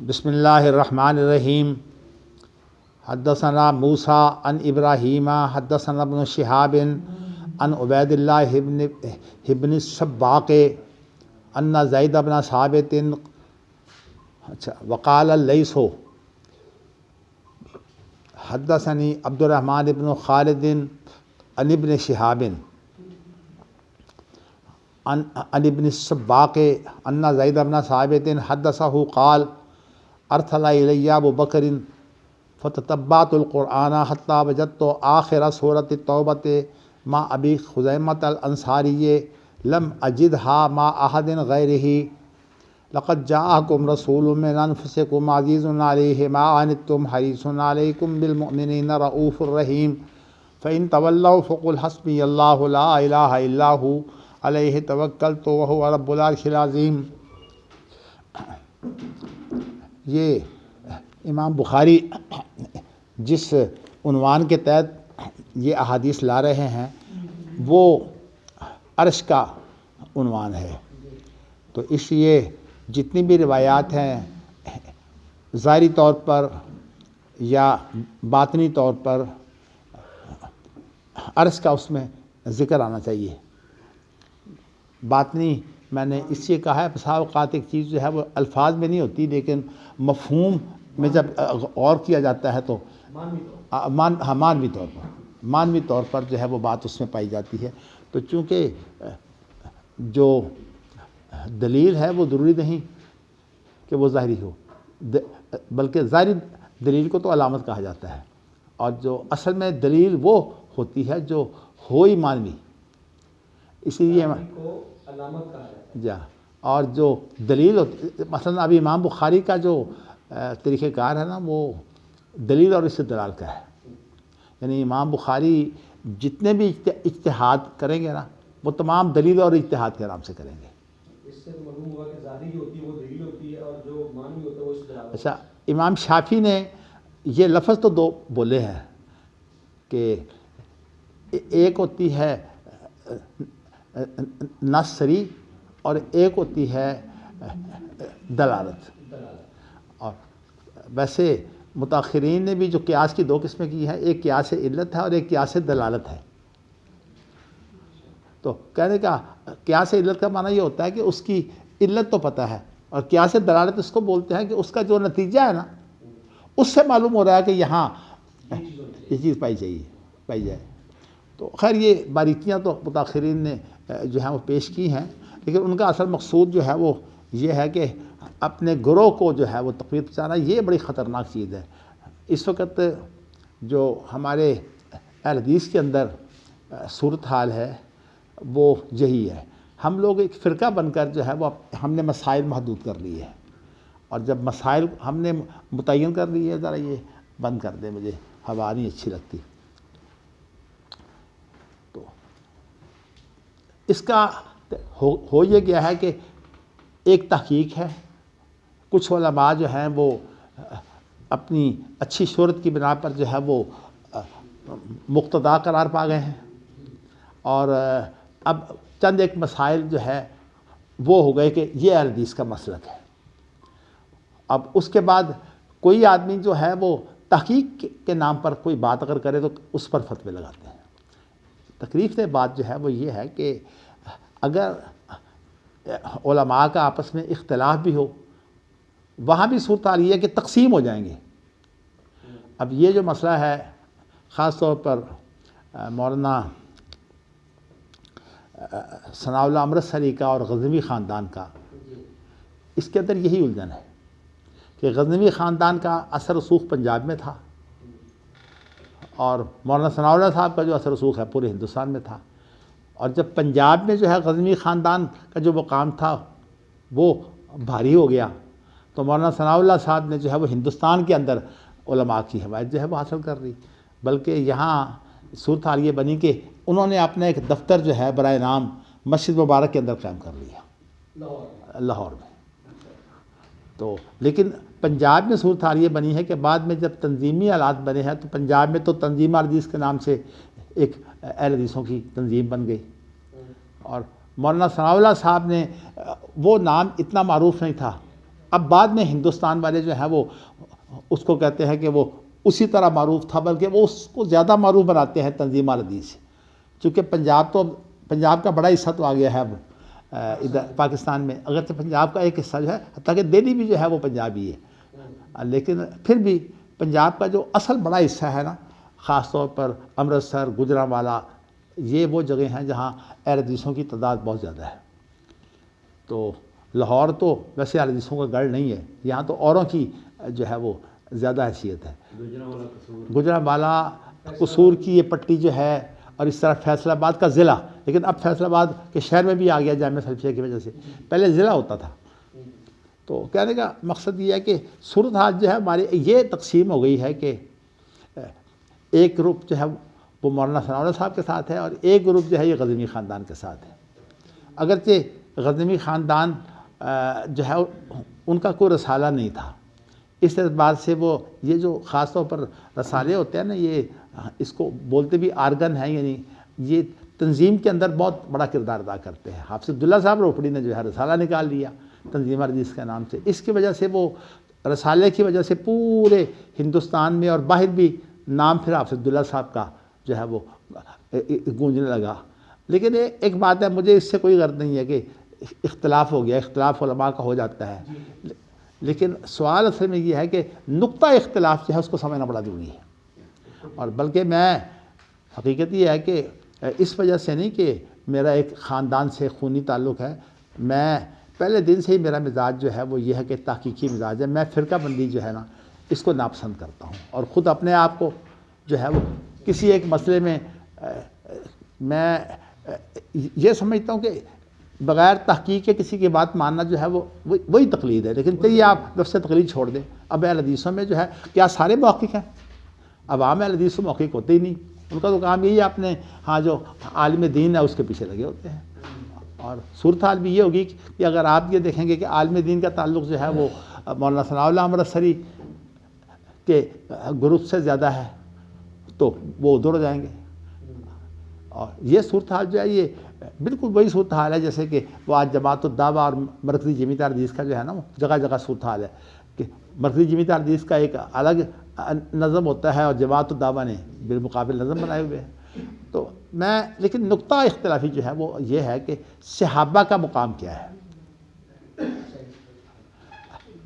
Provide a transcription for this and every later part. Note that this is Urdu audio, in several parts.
بسم اللہ الرحمن الرحیم۔ حدثنا موسیٰ عن ابراہیم حدثنا ابن شہاب عن عبید اللہ ابن السباق ان زید بن ثابت وقال اللیث حدثنی عبد الرحمن بن خالد عن ابن شہاب عن ابن السباق ان زید بن ثابت حدثه قال ارسل الی ابو بکر فتتبعت القرآن حتی وجدت آخر سورۃ التوبۃ مع ابی خزیمۃ الانصاری لم اجدها مع احد غیرہ لقد جاءکم رسول من انفسکم عزیز علیہ ما عنتم حریص علیکم بالمؤمنین رؤوف الرحیم فإن تولوا فقل حسبی اللہ لا الہ الا ھو علیہ توکلت وہو رب العرش العظیم۔ یہ امام بخاری جس عنوان کے تحت یہ احادیث لا رہے ہیں وہ عرش کا عنوان ہے، تو اس لیے جتنی بھی روایات ہیں ظاہری طور پر یا باطنی طور پر عرش کا اس میں ذکر آنا چاہیے۔ باطنی میں نے اس لیے کہا ہے، بسا اوقات ایک چیز جو ہے وہ الفاظ میں نہیں ہوتی لیکن مفہوم میں جب غور کیا جاتا ہے تو مانوی طور پر جو ہے وہ بات اس میں پائی جاتی ہے۔ تو چونکہ جو دلیل ہے وہ ضروری نہیں کہ وہ ظاہری ہو، بلکہ ظاہری دلیل کو تو علامت کہا جاتا ہے، اور جو اصل میں دلیل وہ ہوتی ہے جو ہو ہی مانوی، اسی لیے علامت کہا جاتا ہے۔ اور جو دلیل ہوتی، مثلا ابھی امام بخاری کا جو طریقہ کار ہے نا وہ دلیل اور استدلال کا ہے، یعنی امام بخاری جتنے بھی اجتہاد کریں گے نا وہ تمام دلیل اور اجتہاد کے نام سے کریں گے۔ اس سے معلوم ہوا کہ ظاہری جو ہوتی ہے وہ دلیل ہوتی ہے اور جو معنوی ہوتا ہے وہ استدلال۔ اچھا، امام شافعی نے یہ لفظ تو دو بولے ہیں کہ ایک ہوتی ہے نص صریح اور ایک ہوتی ہے دلالت، اور ویسے متاخرین نے بھی جو قیاس کی دو قسمیں کی ہیں، ایک قیاس علت ہے اور ایک قیاس دلالت ہے۔ تو کہنے کا قیاس علت کا معنی یہ ہوتا ہے کہ اس کی علت تو پتہ ہے، اور قیاس دلالت اس کو بولتے ہیں کہ اس کا جو نتیجہ ہے نا اس سے معلوم ہو رہا ہے کہ یہاں یہ چیز پائی جائے۔ تو خیر یہ باریکیاں تو متاخرین نے جو ہیں وہ پیش کی ہیں، لیکن ان کا اصل مقصود جو ہے وہ یہ ہے کہ اپنے گروہ کو جو ہے وہ تقویت پہنچانا۔ یہ بڑی خطرناک چیز ہے۔ اس وقت جو ہمارے اہل حدیث کے اندر صورتحال ہے وہ یہی ہے، ہم لوگ ایک فرقہ بن کر جو ہے وہ ہم نے مسائل محدود کر لیے ہیں، اور جب مسائل ہم نے متعین کر لیے، ذرا یہ بند کر دیں، مجھے ہوا نہیں اچھی لگتی۔ تو اس کا ہو یہ گیا ہے کہ ایک تحقیق ہے، کچھ علماء جو ہیں وہ اپنی اچھی شہرت کی بنا پر جو ہے وہ مقتدا قرار پا گئے ہیں، اور اب چند ایک مسائل جو ہے وہ ہو گئے کہ یہ اہل حدیث کا مسلک ہے۔ اب اس کے بعد کوئی آدمی جو ہے وہ تحقیق کے نام پر کوئی بات اگر کرے تو اس پر فتوے لگاتے ہیں۔ تکلیف سے بات جو ہے وہ یہ ہے کہ اگر علماء کا آپس میں اختلاف بھی ہو، وہاں بھی صورتحال یہ ہے کہ تقسیم ہو جائیں گے۔ اب یہ جو مسئلہ ہے خاص طور پر مولانا ثناء اللہ امرتسری کا اور غزنوی خاندان کا، اس کے اندر یہی الجھن ہے کہ غزنوی خاندان کا اثر رسوخ پنجاب میں تھا، اور مولانا ثناء اللہ صاحب کا جو اثر رسوخ ہے پورے ہندوستان میں تھا، اور جب پنجاب میں جو ہے غزنوی خاندان کا جو مقام تھا وہ بھاری ہو گیا تو مولانا ثناء اللہ صاحب نے جو ہے وہ ہندوستان کے اندر علماء کی حمایت جو ہے وہ حاصل کر لی، بلکہ یہاں صورتحال یہ بنی کہ انہوں نے اپنا ایک دفتر جو ہے برائے نام مسجد مبارک کے اندر قائم کر لیا لاہور میں۔ تو لیکن پنجاب میں صورتحال یہ بنی ہے کہ بعد میں جب تنظیمی حالات بنے ہیں تو پنجاب میں تو تنظیم حدیث کے نام سے ایک اہل حدیثوں کی تنظیم بن گئی، اور مولانا ثناء اللہ صاحب نے وہ نام اتنا معروف نہیں تھا، اب بعد میں ہندوستان والے جو ہیں وہ اس کو کہتے ہیں کہ وہ اسی طرح معروف تھا، بلکہ وہ اس کو زیادہ معروف بناتے ہیں تنظیم الحدیث، چونکہ پنجاب کا بڑا حصہ تو آ گیا ہے اب ادھر پاکستان میں، اگرچہ پنجاب کا ایک حصہ جو ہے، حتیٰ کہ دہلی بھی جو ہے وہ پنجابی ہے، لیکن پھر بھی پنجاب کا جو اصل بڑا حصہ ہے نا، خاص طور پر امرتسر، گجرانوالہ، یہ وہ جگہ ہیں جہاں اہل حدیثوں کی تعداد بہت زیادہ ہے۔ تو لاہور تو ویسے اہل حدیثوں کا گڑھ نہیں ہے، یہاں تو اوروں کی جو ہے وہ زیادہ حیثیت ہے۔ گجرانوالہ، قصور کی یہ پٹی جو ہے، اور اس طرح فیصل آباد کا ضلع، لیکن اب فیصل آباد کے شہر میں بھی آ گیا جامعہ سلفیہ کی وجہ سے، پہلے ضلع ہوتا تھا۔ تو کہنے کا مقصد یہ ہے کہ صورتحال جو ہے ہماری یہ تقسیم ہو گئی ہے کہ ایک گروپ جو ہے وہ مولانا ثناء اللہ صاحب کے ساتھ ہے، اور ایک گروپ جو ہے یہ غزنوی خاندان کے ساتھ ہے۔ اگرچہ غزنوی خاندان جو ہے ان کا کوئی رسالہ نہیں تھا، اس اعتبار سے وہ یہ جو خاص طور پر رسالے ہوتے ہیں نا، یہ اس کو بولتے بھی آرگن ہیں، یعنی یہ تنظیم کے اندر بہت بڑا کردار ادا کرتے ہیں۔ حافظ عبداللہ صاحب روپڑی نے جو ہے رسالہ نکال لیا تنظیم الحدیث کے نام سے، اس کی وجہ سے وہ رسالے کی وجہ سے پورے ہندوستان میں اور باہر بھی نام پھر حافظ عبداللہ صاحب کا جو ہے وہ گونجنے لگا۔ لیکن ایک بات ہے، مجھے اس سے کوئی غرض نہیں ہے کہ اختلاف ہو گیا، اختلاف علماء کا ہو جاتا ہے، لیکن سوال اصل میں یہ ہے کہ نقطہ اختلاف جو ہے اس کو سمجھنا بڑا ضروری ہے۔ اور بلکہ میں حقیقت یہ ہے کہ اس وجہ سے نہیں کہ میرا ایک خاندان سے خونی تعلق ہے، میں پہلے دن سے ہی میرا مزاج جو ہے وہ یہ ہے کہ تحقیقی مزاج ہے، میں فرقہ بندی جو ہے نا اس کو ناپسند کرتا ہوں، اور خود اپنے آپ کو جو ہے وہ کسی ایک مسئلے میں میں یہ سمجھتا ہوں کہ بغیر تحقیق کے کسی کی بات ماننا جو ہے وہ وہی تقلید ہے۔ لیکن چلیے آپ نفس تقلید چھوڑ دیں، اب اہل حدیثوں میں جو ہے کیا سارے محقق ہیں؟ عوام اہل حدیث محقق ہوتے ہی نہیں، ان کا تو کام یہی ہے اپنے جو عالم دین ہے اس کے پیچھے لگے ہوتے ہیں۔ اور صورتحال بھی یہ ہوگی کہ اگر آپ یہ دیکھیں گے کہ عالم دین کا تعلق جو ہے وہ مولانا ثناء اللہ امرتسری کے گروپ سے زیادہ ہے تو وہ ادھر ہو جائیں گے۔ اور یہ صورتحال جو ہے یہ بالکل وہی صورتحال ہے جیسے کہ وہ آج جماعت الدعوہ اور مرکزی جمیعت الحدیث کا جو ہے نا وہ جگہ جگہ صورتحال ہے کہ مرکزی جمیعت الحدیث کا ایک الگ نظم ہوتا ہے اور جماعت الدعوہ نے بالمقابل نظم بنائے ہوئے ہیں۔ تو میں لیکن نقطہ اختلافی جو ہے وہ یہ ہے کہ صحابہ کا مقام کیا ہے۔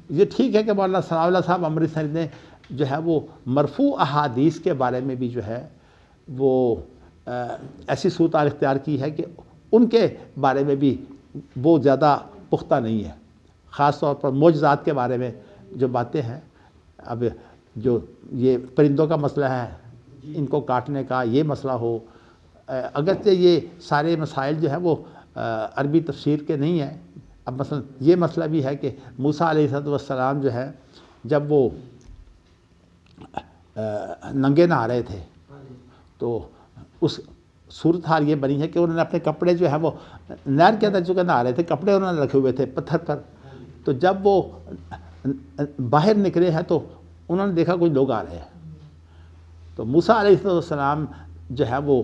یہ ٹھیک ہے کہ مولانا ثناء اللہ صاحب امرتسری نے جو ہے وہ مرفوع احادیث کے بارے میں بھی جو ہے وہ ایسی صورتحال اختیار کی ہے کہ ان کے بارے میں بھی وہ زیادہ پختہ نہیں ہے، خاص طور پر معجزات کے بارے میں جو باتیں ہیں۔ اب جو یہ پرندوں کا مسئلہ ہے، ان کو کاٹنے کا یہ مسئلہ ہو، اگرچہ یہ سارے مسائل جو ہیں وہ عربی تفسیر کے نہیں ہیں۔ اب مثلا یہ مسئلہ بھی ہے کہ موسیٰ علیہ السلام جو ہے جب وہ ننگے نہا رہے تھے تو اس صورتحال یہ بنی ہے کہ انہوں نے اپنے کپڑے جو ہے وہ نہر کے اندر چونکہ نہا رہے تھے، کپڑے انہوں نے رکھے ہوئے تھے پتھر پر، تو جب وہ باہر نکلے ہیں تو انہوں نے دیکھا کوئی لوگ آ رہے ہیں، تو موسیٰ علیہ السلام جو ہے وہ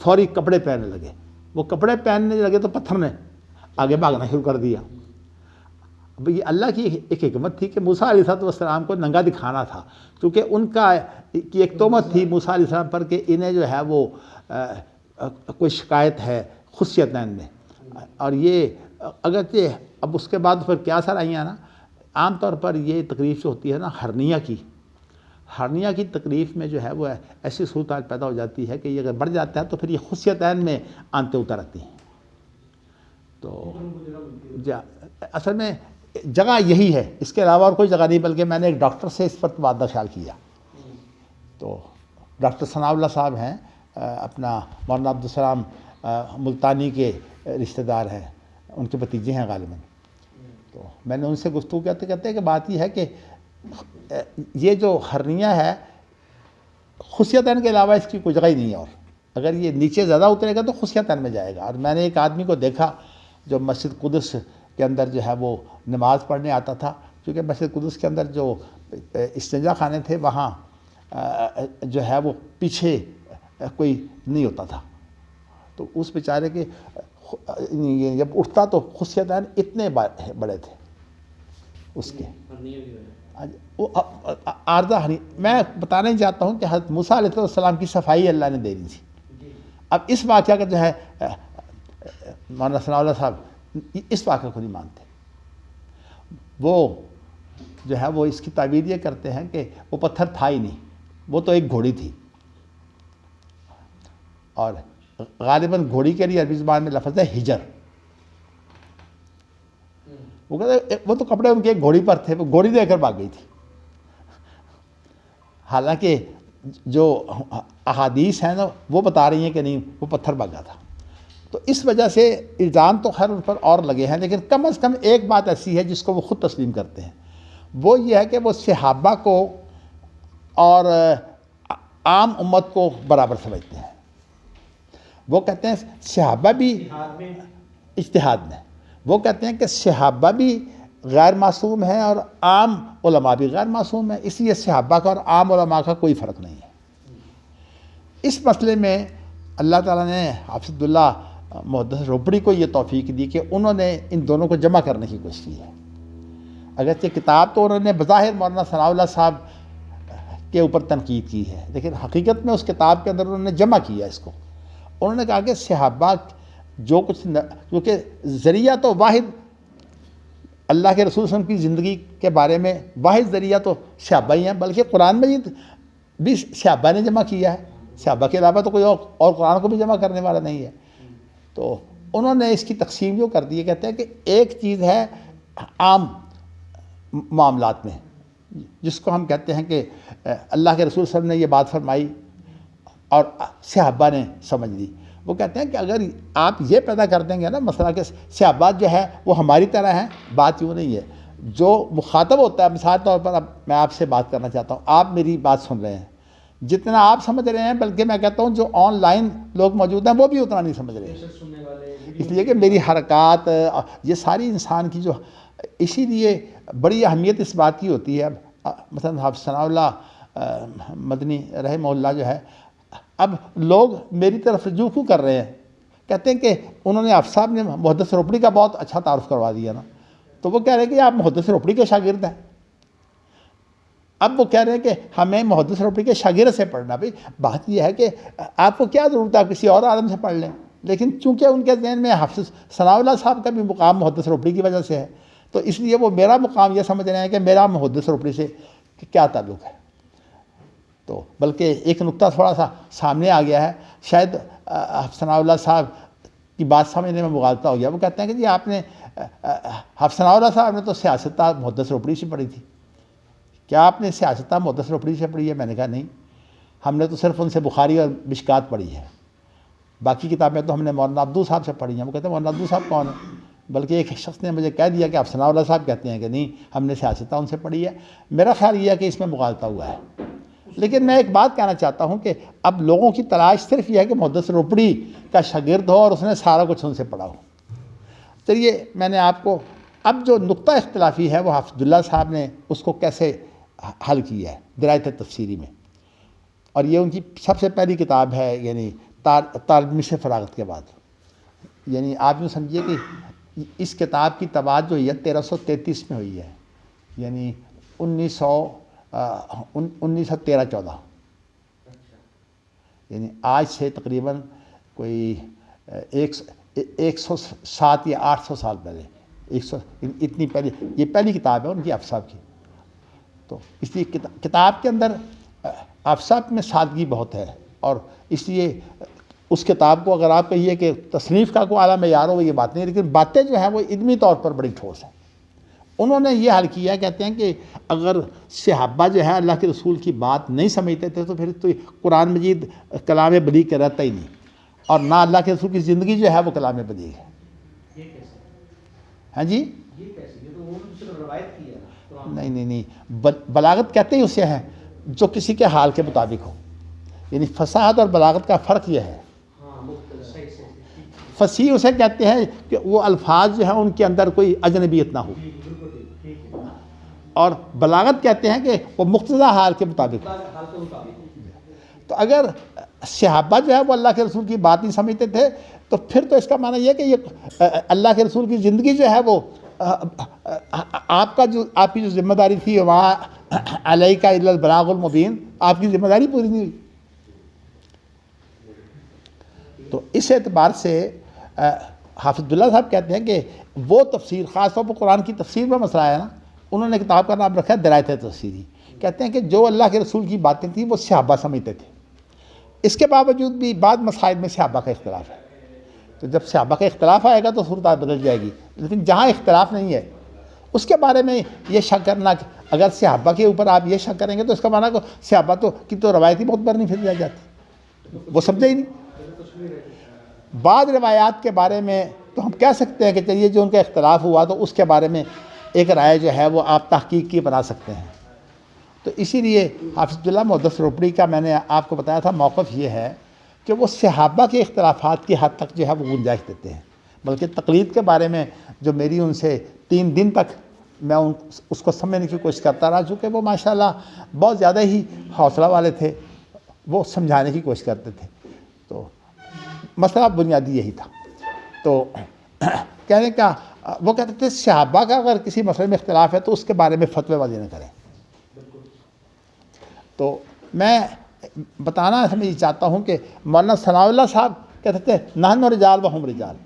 فوری کپڑے پہننے لگے۔ وہ کپڑے پہننے لگے تو پتھر نے آگے بھاگنا شروع کر دیا۔ اب یہ اللہ کی ایک حکمت تھی کہ موسیٰ علیہ السلام کو ننگا دکھانا تھا، کیونکہ ان کی ایک تہمت تھی موسیٰ علیہ السلام پر کہ انہیں جو ہے وہ کوئی شکایت ہے خصیتین میں۔ اور یہ اگرچہ اب اس کے بعد پھر کیا اثر آئی ہیں نا، عام طور پر یہ تکلیف جو ہوتی ہے نا ہرنیہ کی تکلیف میں جو ہے وہ ایسی صورتحال پیدا ہو جاتی ہے کہ یہ اگر بڑھ جاتا ہے تو پھر یہ خصیتین میں آنتے اتر آتی ہیں۔ تو اصل میں جگہ یہی ہے، اس کے علاوہ اور کوئی جگہ نہیں، بلکہ میں نے ایک ڈاکٹر سے اس پر تبادلہ خیال کیا، تو ڈاکٹر ثناء اللہ صاحب ہیں، اپنا مولانا عبدالسلام ملتانی کے رشتہ دار ہیں، ان کے بھتیجے ہیں غالباً۔ تو میں نے ان سے گفتگو کہتے کہ بات یہ ہے کہ یہ جو ہرنیہ ہے خصیتین کے علاوہ اس کی کوئی جگہ ہی نہیں ہے، اور اگر یہ نیچے زیادہ اترے گا تو خصیتین میں جائے گا۔ اور میں نے ایک آدمی کو دیکھا جو مسجد قدس کے اندر جو ہے وہ نماز پڑھنے آتا تھا، کیونکہ مسجد قدس کے اندر جو استنجا خانے تھے وہاں جو ہے وہ پیچھے کوئی نہیں ہوتا تھا، تو اس بیچارے کے جب اٹھتا تو خصیتین اتنے بڑے تھے۔ اس کے وہ عارضہ میں بتانا ہی چاہتا ہوں کہ حضرت موسیٰ علیہ السلام کی صفائی اللہ نے دے دی تھی. اب اس واقعہ کا جو ہے مولانا ثناء اللہ صاحب اس واقعہ کو نہیں مانتے. وہ جو ہے وہ اس کی تعبیر یہ کرتے ہیں کہ وہ پتھر تھا ہی نہیں, وہ تو ایک گھوڑی تھی. اور غالباً گھوڑی کے لیے عربی زبان میں لفظ ہے ہجر. وہ کہتے وہ تو کپڑے ان کے ایک گھوڑی پر تھے, وہ گھوڑی دے کر بھاگ گئی تھی. حالانکہ جو احادیث ہیں نا وہ بتا رہی ہیں کہ نہیں وہ پتھر بھاگا تھا. تو اس وجہ سے الزام تو خیر ان پر اور لگے ہیں, لیکن کم از کم ایک بات ایسی ہے جس کو وہ خود تسلیم کرتے ہیں, وہ یہ ہے کہ وہ صحابہ کو اور عام امت کو برابر سمجھتے ہیں. وہ کہتے ہیں صحابہ بھی اجتہاد میں, وہ کہتے ہیں کہ صحابہ بھی غیر معصوم ہیں اور عام علماء بھی غیر معصوم ہیں, اس لیے صحابہ کا اور عام علماء کا کوئی فرق نہیں ہے. اس مسئلے میں اللہ تعالیٰ نے حافظ عبداللہ محدث روپڑی کو یہ توفیق دی کہ انہوں نے ان دونوں کو جمع کرنے کی کوشش کی ہے. اگرچہ کتاب تو انہوں نے بظاہر مولانا ثناء اللہ صاحب کے اوپر تنقید کی ہے, لیکن حقیقت میں اس کتاب کے اندر انہوں نے جمع کیا اس کو. انہوں نے کہا کہ صحابہ جو کچھ کیونکہ ذریعہ تو واحد اللہ کے رسول صلی اللہ علیہ وسلم کی زندگی کے بارے میں واحد ذریعہ تو صحابہ ہی ہیں, بلکہ قرآن مجید بھی صحابہ نے جمع کیا ہے. صحابہ کے علاوہ تو کوئی اور قرآن کو بھی جمع کرنے والا نہیں ہے. تو انہوں نے اس کی تقسیم جو کر دی ہے, کہتے ہیں کہ ایک چیز ہے عام معاملات میں جس کو ہم کہتے ہیں کہ اللہ کے رسول صلی اللہ علیہ وسلم نے یہ بات فرمائی اور صحابہ نے سمجھ لی. وہ کہتے ہیں کہ اگر آپ یہ پیدا کر دیں گے نا مسئلہ کہ صحابہ جو ہے وہ ہماری طرح ہیں, بات یوں نہیں ہے. جو مخاطب ہوتا ہے, مثال طور پر اب میں آپ سے بات کرنا چاہتا ہوں, آپ میری بات سن رہے ہیں, جتنا آپ سمجھ رہے ہیں بلکہ میں کہتا ہوں جو آن لائن لوگ موجود ہیں وہ بھی اتنا نہیں سمجھ رہے ہیں, اس لیے کہ میری حرکات یہ ساری انسان کی جو, اسی لیے بڑی اہمیت اس بات کی ہوتی ہے. مثلا حافظ ثناء اللہ مدنی رحمہ اللہ جو ہے, اب لوگ میری طرف رجوع کیوں کر رہے ہیں, کہتے ہیں کہ انہوں نے حافظ صاحب نے محدث روپڑی کا بہت اچھا تعارف کروا دیا نا, تو وہ کہہ رہے ہیں کہ آپ محدث روپڑی کے شاگرد ہیں. اب وہ کہہ رہے ہیں کہ ہمیں محدث روپڑی کے شاگرد سے پڑھنا. بھائی بات یہ ہے کہ آپ کو کیا ضرورت ہے, آپ کسی اور عالم سے پڑھ لیں, لیکن چونکہ ان کے ذہن میں حافظ ثناء اللہ صاحب کا بھی مقام محدث روپڑی کی وجہ سے ہے, تو اس لیے وہ میرا مقام یہ سمجھ رہے ہیں کہ میرا محدث روپڑی سے کیا تعلق ہے. تو بلکہ ایک نقطہ تھوڑا سا سامنے آ گیا ہے, شاید حافظ ثناء اللہ صاحب کی بات سمجھنے میں مغالطہ ہو گیا. وہ کہتے ہیں کہ جی آپ نے حافظ ثناء اللہ صاحب نے تو سیاست محدث روپڑی سے پڑھی تھی, کیا آپ نے سیاست محدث روپڑی سے پڑھی ہے؟ میں نے کہا نہیں, ہم نے تو صرف ان سے بخاری اور مشکات پڑھی ہے, باقی کتابیں تو ہم نے مولانا عبدو صاحب سے پڑھی ہیں. وہ کہتے ہیں مولانا عبدو صاحب کون ہے؟ بلکہ ایک شخص نے مجھے کہہ دیا کہ آپ ثناء اللہ صاحب کہتے ہیں کہ نہیں ہم نے سیاست ان سے پڑھی ہے. میرا خیال یہ ہے کہ اس میں مغالطہ ہوا ہے. لیکن میں ایک بات کہنا چاہتا ہوں کہ اب لوگوں کی تلاش صرف یہ ہے کہ محدث روپڑی کا شاگرد ہو اور اس نے سارا کچھ ان سے پڑھا ہو. چلیے میں نے آپ کو اب جو نقطہ اختلافی ہے وہ حافظ عبداللہ صاحب نے اس کو کیسے حل کیا ہے درایت تفسیری میں, اور یہ ان کی سب سے پہلی کتاب ہے, یعنی طالب سے فراغت کے بعد. یعنی آپ یوں سمجھیے کہ اس کتاب کی طباعت جو ہے 1333 میں ہوئی ہے, یعنی 1913-14, یعنی آج سے تقریباً کوئی 107 یا 800 سال پہلے, 100 اتنی پہلے یہ پہلی کتاب ہے ان کی حافظ صاحب کی. تو اس لیے کتاب کے اندر حافظ صاحب میں سادگی بہت ہے, اور اس لیے اس کتاب کو اگر آپ کہیے کہ تصنیف کا کوئی اعلیٰ معیار ہو وہ یہ بات نہیں, لیکن باتیں جو ہیں وہ علمی طور پر بڑی ٹھوس ہیں. انہوں نے یہ حل کیا, کہتے ہیں کہ اگر صحابہ جو ہے اللہ کے رسول کی بات نہیں سمجھتے تھے تو پھر تو قرآن مجید کلام بلیغ کا رہتا ہی نہیں, اور نہ اللہ کے رسول کی زندگی جو ہے وہ کلام بلیغ ہے. ہاں جی, نہیں, بلاغت کہتے ہی اسے ہیں جو کسی کے حال کے مطابق ہو. یعنی فصاحت اور بلاغت کا فرق یہ ہے, فصیح اسے کہتے ہیں کہ وہ الفاظ جو ہیں ان کے اندر کوئی اجنبیت نہ ہو, اور بلاغت کہتے ہیں کہ وہ مقتضا حال کے مطابق. تو اگر صحابہ جو ہے وہ اللہ کے رسول کی بات نہیں سمجھتے تھے تو پھر تو اس کا معنی یہ ہے کہ یہ اللہ کے رسول کی زندگی جو ہے وہ آپ کی جو ذمہ داری تھی وہاں علیک الا البلاغ المبین، آپ کی ذمہ داری پوری نہیں ہوئی. تو اس اعتبار سے حافظ عبداللہ صاحب کہتے ہیں کہ وہ تفسیر، خاص طور پر قرآن کی تفسیر میں مسئلہ ہے نا، انہوں نے کتاب کا نام رکھا ہے درایت تفسیری. کہتے ہیں کہ جو اللہ کے رسول کی باتیں تھیں وہ صحابہ سمجھتے تھے، اس کے باوجود بھی بعض مسائل میں صحابہ کا اختلاف ہے. تو جب صحابہ کا اختلاف آئے گا تو صورتحال بدل جائے گی. لیکن جہاں اختلاف نہیں ہے اس کے بارے میں یہ شک کرنا، اگر صحابہ کے اوپر آپ یہ شک کریں گے تو اس کا معنی کہ صحابہ کی تو روایتی بہت بار نہیں پھر جائی جاتی، وہ سمجھے ہی نہیں. بعض روایات کے بارے میں تو ہم کہہ سکتے ہیں کہ چلیے جو ان کا اختلاف ہوا تو اس کے بارے میں ایک رائے جو ہے وہ آپ تحقیق کی بنا سکتے ہیں. تو اسی لیے حافظ عبداللہ محدث روپڑی کا میں نے آپ کو بتایا تھا موقف یہ ہے کہ وہ صحابہ کے اختلافات کی حد تک جو ہے وہ گنجائش دیتے ہیں. بلکہ تقلید کے بارے میں جو میری ان سے 3 دن تک میں اس کو سمجھنے کی کوشش کرتا رہا، چونکہ وہ ماشاءاللہ بہت زیادہ ہی حوصلہ والے تھے، وہ سمجھانے کی کوشش کرتے تھے. تو مسئلہ بنیادی یہی تھا. تو کہنے کا وہ کہتے تھے صحابہ کا اگر کسی مسئلے میں اختلاف ہے تو اس کے بارے میں فتوی بازی نہ کریں. تو میں بتانا اس میں یہ چاہتا ہوں کہ مولانا ثناء اللہ صاحب کہتے تھے نحن رجال وہم رجال،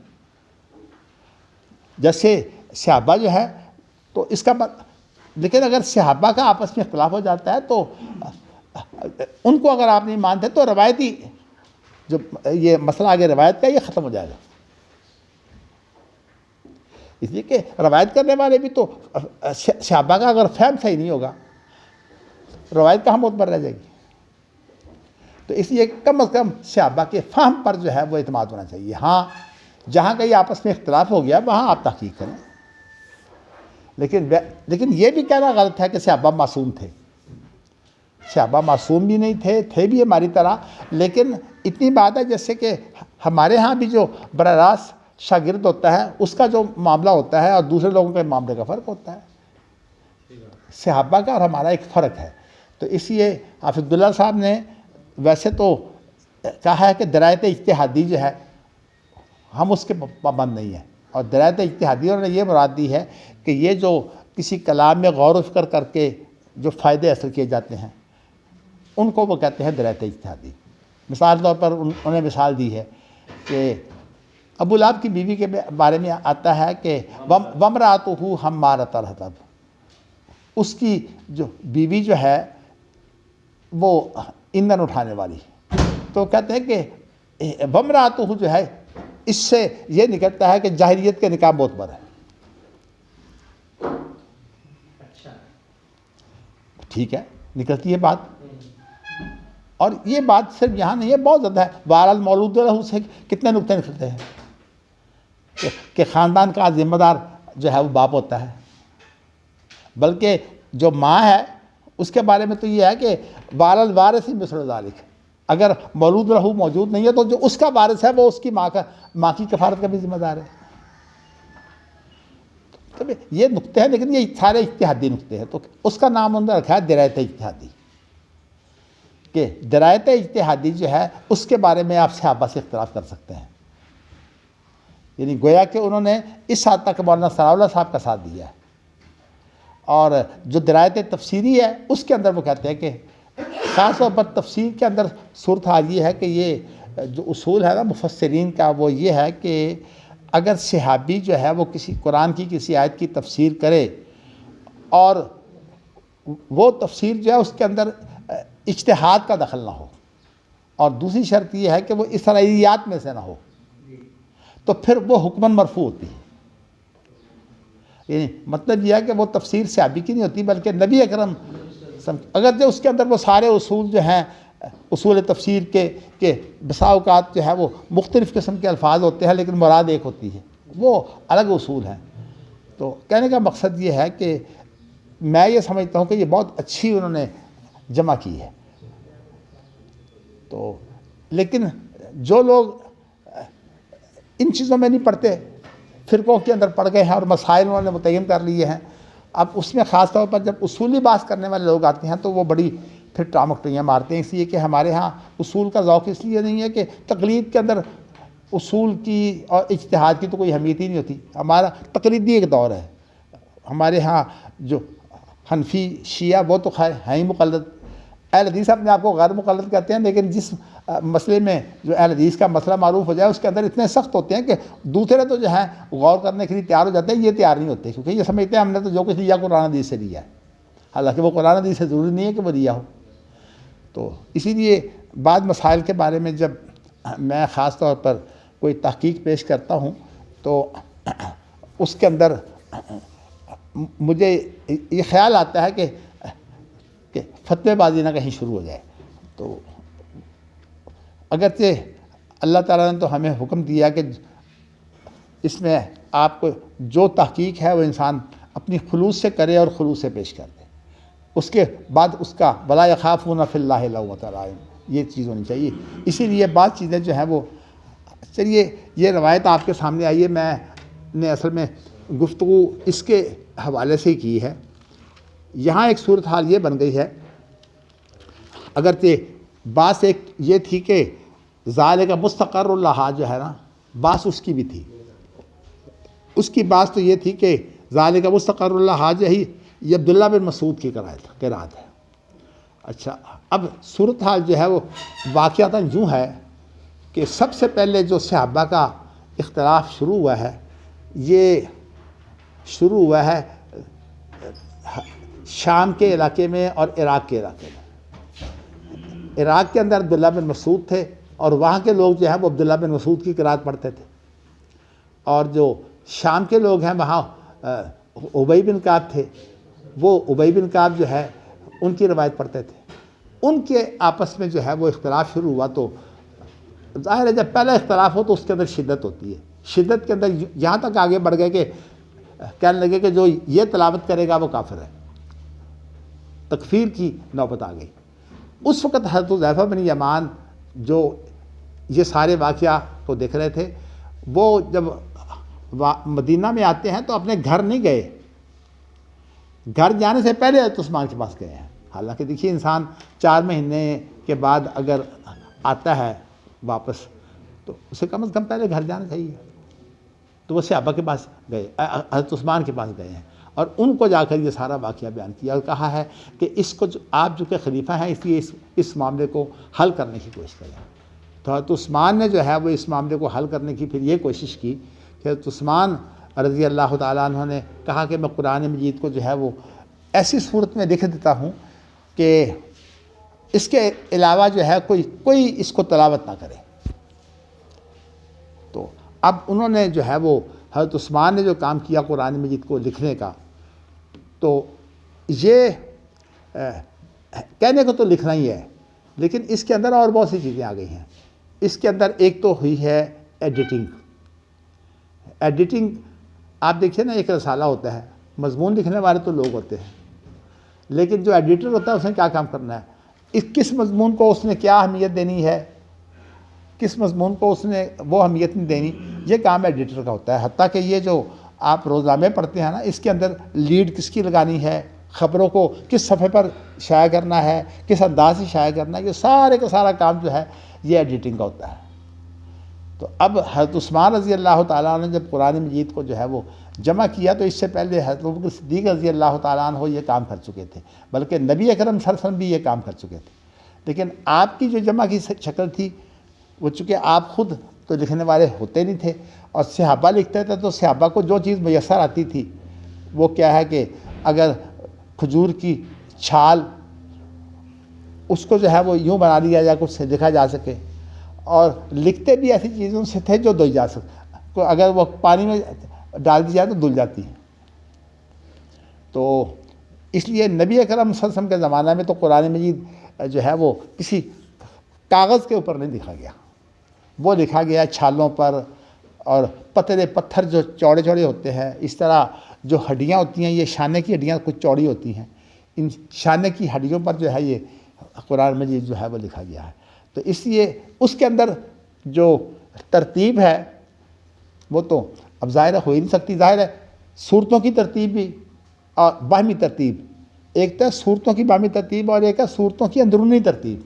جیسے صحابہ جو ہے تو اس کا لیکن اگر صحابہ کا آپس میں اختلاف ہو جاتا ہے تو ان کو اگر آپ نہیں مانتے تو روایتی جو یہ مسئلہ آگے روایت کا یہ ختم ہو جائے گا. اس لیے کہ روایت کرنے والے بھی تو صحابہ کا اگر فہم صحیح نہیں ہوگا روایت کہاں معتبر رہ جائے گی. تو اس لیے کم از کم صحابہ کے فہم پر جو ہے وہ اعتماد ہونا چاہیے. ہاں جہاں کہیں آپس میں اختلاف ہو گیا وہاں آپ تحقیق کریں، لیکن یہ بھی کہنا غلط ہے کہ صحابہ معصوم تھے. صحابہ معصوم بھی نہیں تھے بھی ہماری طرح. لیکن اتنی بات ہے جیسے کہ ہمارے ہاں بھی جو براہ راست شاگرد ہوتا ہے اس کا جو معاملہ ہوتا ہے اور دوسرے لوگوں کے معاملے کا فرق ہوتا ہے. صحابہ کا اور ہمارا ایک فرق ہے. تو اس لیے حافظ عبداللہ صاحب نے ویسے تو کہا ہے کہ درایت اجتہادی جو ہے ہم اس کے پابند نہیں ہیں، اور درایت اجتہادی انہوں نے یہ مراد دی ہے کہ یہ جو کسی کلام میں غور و فکر کر کے جو فائدے حاصل کیے جاتے ہیں ان کو وہ کہتے ہیں درایت اجتہادی. مثال طور پر انہوں نے مثال دی ہے کہ ابو لہب کی بیوی کے بارے میں آتا ہے کہ وامرأتہ حمالۃ الحطب، اس کی جو بیوی جو ہے وہ ایندھن اٹھانے والی. تو کہتے ہیں کہ وامرأتہ جو ہے اس سے یہ نکلتا ہے کہ جاہلیت کے نکاح معتبر ہے. ٹھیک ہے، نکلتی ہے بات. اور یہ بات صرف یہاں نہیں ہے، بہت زیادہ ہے. بہرحال مولود لہ سے کتنے نقطے نکلتے ہیں کہ خاندان کا ذمہ دار جو ہے وہ باپ ہوتا ہے. بلکہ جو ماں ہے اس کے بارے میں تو یہ ہے کہ بہرحال وارث مثل ذالک، اگر مولود لہ موجود نہیں ہے تو جو اس کا وارث ہے وہ اس کی ماں کی کفارت کا بھی ذمہ دار ہے. تو یہ نقطے ہیں، لیکن یہ سارے اجتہادی نقطے ہیں. تو اس کا نام انہوں نے رکھا ہے درایت اجتہادی، کہ درایت اجتہادی جو ہے اس کے بارے میں آپ صحابہ سے اختلاف کر سکتے ہیں. یعنی گویا کہ انہوں نے اس حد تک مولانا ثناء اللہ صاحب کا ساتھ دیا ہے. اور جو درایت تفسیری ہے اس کے اندر وہ کہتے ہیں کہ خاص طور پر تفسیر کے اندر صورتحال یہ ہے کہ یہ جو اصول ہے نا مفسرین کا وہ یہ ہے کہ اگر صحابی جو ہے وہ کسی قرآن کی کسی آیت کی تفسیر کرے اور وہ تفسیر جو ہے اس کے اندر اجتہاد کا دخل نہ ہو، اور دوسری شرط یہ ہے کہ وہ اسرائیلیات میں سے نہ ہو، تو پھر وہ حکماً مرفوع ہوتی ہے. یعنی مطلب یہ ہے کہ وہ تفسیر صحابی کی نہیں ہوتی بلکہ نبی اکرم، اگرچہ اس کے اندر وہ سارے اصول جو ہیں اصول تفسیر کے بسا اوقات جو ہے وہ مختلف قسم کے الفاظ ہوتے ہیں لیکن مراد ایک ہوتی ہے، وہ الگ اصول ہیں. تو کہنے کا مقصد یہ ہے کہ میں یہ سمجھتا ہوں کہ یہ بہت اچھی انہوں نے جمع کی ہے. تو لیکن جو لوگ ان چیزوں میں نہیں پڑھتے، فرقوں کے اندر پڑھ گئے ہیں اور مسائل انہوں نے متعین کر لیے ہیں، اب اس میں خاص طور پر جب اصولی بات کرنے والے لوگ آتے ہیں تو وہ بڑی پھر ٹامکٹیاں مارتے ہیں. اس لیے کہ ہمارے ہاں اصول کا ذوق اس لیے نہیں ہے کہ تقلید کے اندر اصول کی اور اجتہاد کی تو کوئی اہمیت ہی نہیں ہوتی. ہمارا تقلیدی ایک دور ہے، ہمارے ہاں جو حنفی شیعہ وہ تو خیر ہیں ہی مقلد، اہل حدیث اپنے آپ کو غیر مقلد کہتے ہیں، لیکن جس مسئلے میں جو اہل حدیث کا مسئلہ معروف ہو جائے اس کے اندر اتنے سخت ہوتے ہیں کہ دوسرے تو جو ہیں غور کرنے کے لیے تیار ہو جاتے ہیں، یہ تیار نہیں ہوتے، کیونکہ یہ سمجھتے ہیں ہم نے تو جو کچھ لیا قرآن حدیث سے لیا ہے، حالانکہ وہ قرآن حدیث سے ضروری نہیں ہے کہ وہ لیا ہو۔ تو اسی لیے بعض مسائل کے بارے میں جب میں خاص طور پر کوئی تحقیق پیش کرتا ہوں تو اس کے اندر مجھے یہ خیال آتا ہے کہ فتوے بازی نہ کہیں شروع ہو جائے۔ تو اگرچہ اللہ تعالیٰ نے تو ہمیں حکم دیا کہ اس میں آپ کو جو تحقیق ہے وہ انسان اپنی خلوص سے کرے اور خلوص سے پیش کر دے، اس کے بعد اس کا ولا یخافون فی اللہ لومۃ لائم، یہ چیز ہونی چاہیے۔ اسی لیے بعض چیزیں جو ہیں وہ، چلیے یہ روایت آپ کے سامنے آئی ہے، میں نے اصل میں گفتگو اس کے حوالے سے ہی کی ہے۔ یہاں ایک صورتحال یہ بن گئی ہے، اگرچہ بات ایک یہ تھی کہ ذالک مستقر اللہ جو ہے نا، بات اس کی بھی تھی، اس کی بات تو یہ تھی کہ ذالک مستقر اللہ جو ہے یہ عبداللہ بن مسعود کی قرات ہے۔ اچھا، اب صورتحال جو ہے وہ واقعتاً یوں ہے کہ سب سے پہلے جو صحابہ کا اختلاف شروع ہوا ہے، یہ شروع ہوا ہے شام کے علاقے میں اور عراق کے علاقے میں۔ عراق کے اندر عبداللہ بن مسعود تھے اور وہاں کے لوگ جو ہیں وہ عبداللہ بن مسعود کی قرات پڑھتے تھے، اور جو شام کے لوگ ہیں وہاں ابی بن کعب تھے، وہ ابی بن کعب جو ہے ان کی روایت پڑھتے تھے۔ ان کے آپس میں جو ہے وہ اختلاف شروع ہوا، تو ظاہر ہے جب پہلا اختلاف ہو تو اس کے اندر شدت ہوتی ہے، شدت کے اندر یہاں تک آگے بڑھ گئے کہ کہنے لگے کہ جو یہ تلاوت کرے گا وہ کافر ہے، تکفیر کی نوبت آ گئی۔ اس وقت حضرت حذیفہ بن یمان جو یہ سارے واقعہ کو دیکھ رہے تھے، وہ جب مدینہ میں آتے ہیں تو اپنے گھر نہیں گئے، گھر جانے سے پہلے حضرت عثمان کے پاس گئے ہیں۔ حالانکہ دیکھیے انسان 4 مہینے کے بعد اگر آتا ہے واپس تو اسے کم از کم پہلے گھر جانا چاہیے، تو وہ صحابہ کے پاس گئے، حضرت عثمان کے پاس گئے ہیں، اور ان کو جا کر یہ سارا واقعہ بیان کیا اور کہا ہے کہ اس کو آپ جو کہ خلیفہ ہیں اس لیے اس معاملے کو حل کرنے کی کوشش کریں۔ تو حضرت عثمان نے جو ہے وہ اس معاملے کو حل کرنے کی پھر یہ کوشش کی کہ حضرت عثمان رضی اللہ تعالیٰ عنہ نے کہا کہ میں قرآن مجید کو جو ہے وہ ایسی صورت میں لکھ دیتا ہوں کہ اس کے علاوہ جو ہے کوئی اس کو تلاوت نہ کرے۔ تو اب انہوں نے جو ہے وہ حضرت عثمان نے جو کام کیا قرآن مجید کو لکھنے کا، تو یہ کہنے کو تو لکھنا ہی ہے، لیکن اس کے اندر اور بہت سی چیزیں آ گئی ہیں۔ اس کے اندر ایک تو ہوئی ہے ایڈیٹنگ۔ آپ دیکھیے نا، ایک رسالہ ہوتا ہے، مضمون لکھنے والے تو لوگ ہوتے ہیں، لیکن جو ایڈیٹر ہوتا ہے اس نے کیا کام کرنا ہے، کس مضمون کو اس نے کیا اہمیت دینی ہے، کس مضمون کو اس نے وہ اہمیت نہیں دینی، یہ کام ایڈیٹر کا ہوتا ہے۔ حتیٰ کہ یہ جو آپ روزنامے پڑھتے ہیں نا، اس کے اندر لیڈ کس کی لگانی ہے، خبروں کو کس صفحے پر شائع کرنا ہے، کس انداز سے شائع کرنا ہے، یہ سارے کا سارا کام جو ہے یہ ایڈیٹنگ کا ہوتا ہے۔ تو اب حضرت عثمان رضی اللہ تعالیٰ عنہ نے جب قرآن مجید کو جو ہے وہ جمع کیا، تو اس سے پہلے حضرت ابوبکر صدیق رضی اللہ تعالیٰ عنہ یہ کام کر چکے تھے، بلکہ نبی اکرم صلی اللہ علیہ وسلم بھی یہ کام کر چکے تھے۔ لیکن آپ کی جو جمع کی شکل تھی وہ، چونکہ آپ خود تو لکھنے والے ہوتے نہیں تھے اور صحابہ لکھتے تھے، تو صحابہ کو جو چیز میسر آتی تھی وہ کیا ہے کہ اگر کھجور کی چھال اس کو جو ہے وہ یوں بنا لیا جائے کچھ سے لکھا جا سکے، اور لکھتے بھی ایسی چیزوں سے تھے جو دھوئی جا سکتے، اگر وہ پانی میں ڈال دی جائے تو دھل جاتی ہے۔ تو اس لیے نبی اکرم صلی اللہ علیہ وسلم کے زمانہ میں تو قرآن مجید جو ہے وہ کسی کاغذ کے اوپر نہیں لکھا گیا، وہ لکھا گیا چھالوں پر، اور پتلے پتھر جو چوڑے چوڑے ہوتے ہیں، اس طرح جو ہڈیاں ہوتی ہیں، یہ شانے کی ہڈیاں کچھ چوڑی ہوتی ہیں، ان شانے کی ہڈیوں پر جو ہے یہ قرآن مجید جو ہے وہ لکھا گیا ہے۔ تو اس لیے اس کے اندر جو ترتیب ہے وہ تو اب ظاہر ہو ہی نہیں سکتی۔ ظاہر ہے صورتوں کی ترتیب بھی اور باہمی ترتیب، ایک تو صورتوں کی باہمی ترتیب اور ایک ہے صورتوں کی اندرونی ترتیب۔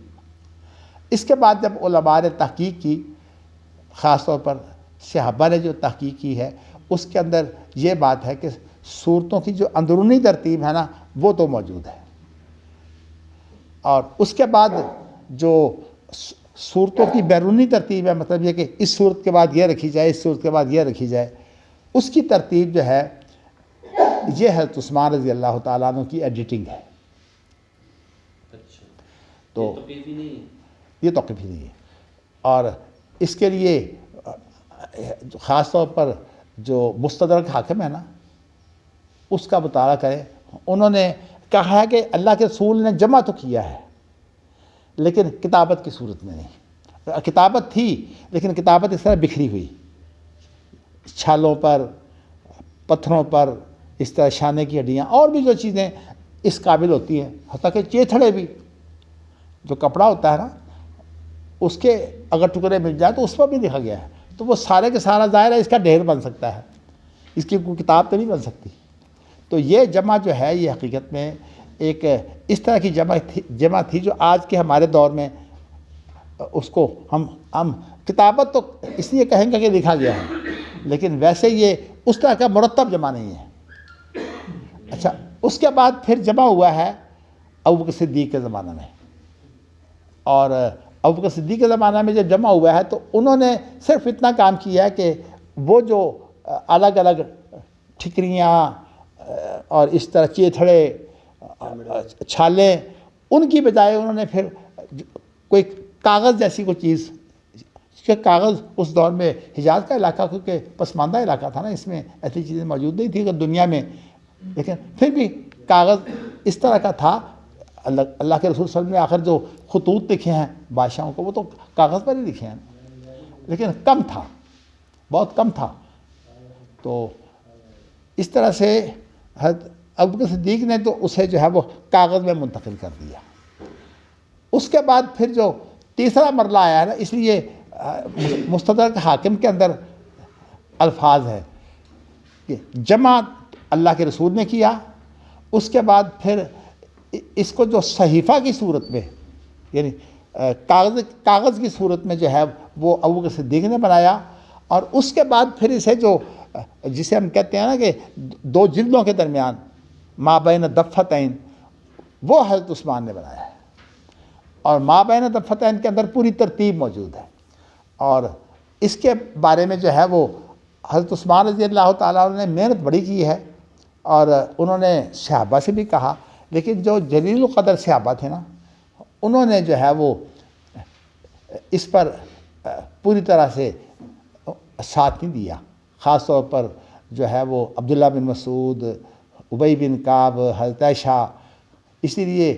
اس کے بعد جب علماء نے تحقیق کی، خاص طور پر صحابہ نے جو تحقیق کی ہے، اس کے اندر یہ بات ہے کہ صورتوں کی جو اندرونی ترتیب ہے نا وہ تو موجود ہے، اور اس کے بعد جو صورتوں کی بیرونی ترتیب ہے، مطلب یہ کہ اس صورت کے بعد یہ رکھی جائے، اس صورت کے بعد یہ رکھی جائے، اس کی ترتیب جو ہے یہ حضرت عثمان رضی اللہ تعالیٰ عنہ کی ایڈیٹنگ ہے۔ تو یہ توقیفی نہیں ہے، اور اس کے لیے خاص طور پر جو مستدرک حاکم ہے نا اس کا مطالعہ کریں۔ انہوں نے کہا ہے کہ اللہ کے رسول نے جمع تو کیا ہے لیکن کتابت کی صورت میں نہیں، کتابت تھی لیکن کتابت اس طرح بکھری ہوئی، چھالوں پر، پتھروں پر، اس طرح شانے کی ہڈیاں اور بھی جو چیزیں اس قابل ہوتی ہیں، حتیٰ کہ چیتھڑے بھی، جو کپڑا ہوتا ہے نا اس کے اگر ٹکڑے مل جائے تو اس پر بھی لکھا گیا ہے، تو وہ سارے کے سارا ظاہر ہے اس کا ڈھیر بن سکتا ہے، اس کی کوئی کتاب تو نہیں بن سکتی۔ تو یہ جمع جو ہے یہ حقیقت میں ایک اس طرح کی جمع تھی جو آج کے ہمارے دور میں اس کو ہم کتابت تو اس لیے کہیں گے کہ لکھا گیا ہے، لیکن ویسے یہ اس طرح کا مرتب جمع نہیں ہے۔ اچھا، اس کے بعد پھر جمع ہوا ہے ابوبکر صدیق کے زمانہ میں، اور ابوبکر صدیق کے زمانہ میں جب جمع ہوا ہے تو انہوں نے صرف اتنا کام کیا ہے کہ وہ جو الگ الگ ٹھکریاں اور اس طرح چیتھڑے، چھالیں، ان کی بجائے انہوں نے پھر کوئی کاغذ جیسی کوئی چیز، کہ کاغذ اس دور میں حجاز کا علاقہ کیونکہ پسماندہ علاقہ تھا نا، اس میں ایسی چیزیں موجود نہیں تھیں دنیا میں، لیکن پھر بھی کاغذ اس طرح کا تھا۔ اللہ کے رسول صلی اللہ علیہ وسلم نے آخر جو خطوط لکھے ہیں بادشاہوں کو وہ تو کاغذ پر ہی لکھے ہیں، لیکن کم تھا، بہت کم تھا۔ تو اس طرح سے حضرت ابوبکر صدیق نے تو اسے جو ہے وہ کاغذ میں منتقل کر دیا۔ اس کے بعد پھر جو تیسرا مرحلہ آیا ہے نا، اس لیے مستدرک حاکم کے اندر الفاظ ہے کہ جمع اللہ کے رسول نے کیا، اس کے بعد پھر اس کو جو صحیفہ کی صورت میں، یعنی کاغذ کی صورت میں جو ہے وہ ابوبکر صدیق نے بنایا، اور اس کے بعد پھر اسے جو جسے ہم کہتے ہیں نا کہ دو جلدوں کے درمیان ما بین دفتین، وہ حضرت عثمان نے بنایا ہے، اور ما بین دفتین کے اندر پوری ترتیب موجود ہے، اور اس کے بارے میں جو ہے وہ حضرت عثمان رضی اللہ تعالیٰ عنہ نے محنت بڑی کی ہے، اور انہوں نے صحابہ سے بھی کہا، لیکن جو جلیل القدر صحابہ تھے نا انہوں نے جو ہے وہ اس پر پوری طرح سے ساتھ نہیں دیا، خاص طور پر جو ہے وہ عبداللہ بن مسعود، ابی بن کعب، حضرت عائشہ۔ اسی لیے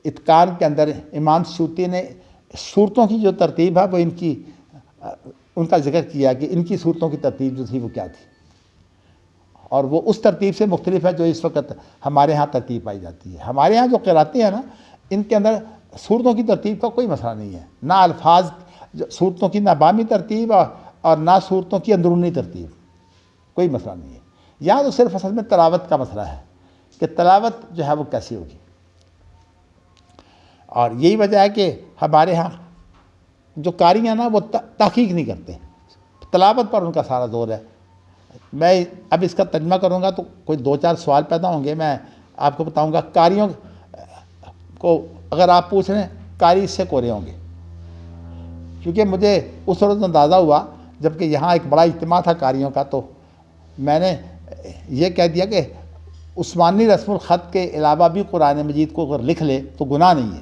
اتقان کے اندر امام سیوطی نے صورتوں کی جو ترتیب ہے وہ ان کا ذکر کیا کہ ان کی صورتوں کی ترتیب جو تھی وہ کیا تھی، اور وہ اس ترتیب سے مختلف ہے جو اس وقت ہمارے ہاں ترتیب پائی جاتی ہے۔ ہمارے ہاں جو قراتیں ہیں نا ان کے اندر صورتوں کی ترتیب کا کوئی مسئلہ نہیں ہے، نہ الفاظ صورتوں کی نہ بامی ترتیب اور نہ صورتوں کی اندرونی ترتیب، کوئی مسئلہ نہیں ہے۔ یہاں تو صرف اصل میں تلاوت کا مسئلہ ہے کہ تلاوت جو ہے وہ کیسی ہوگی، اور یہی وجہ ہے کہ ہمارے ہاں جو قاری ہیں نا وہ تحقیق نہیں کرتے، تلاوت پر ان کا سارا زور ہے۔ میں اب اس کا ترجمہ کروں گا تو کوئی دو چار سوال پیدا ہوں گے، میں آپ کو بتاؤں گا۔ قاریوں کو اگر آپ پوچھ رہے ہیں قاری اس سے کورے ہوں گے، کیونکہ مجھے اس وقت اندازہ ہوا جب کہ یہاں ایک بڑا اجتماع تھا قاریوں کا، تو میں نے یہ کہہ دیا کہ عثمانی رسم الخط کے علاوہ بھی قرآن مجید کو اگر لکھ لے تو گناہ نہیں ہے،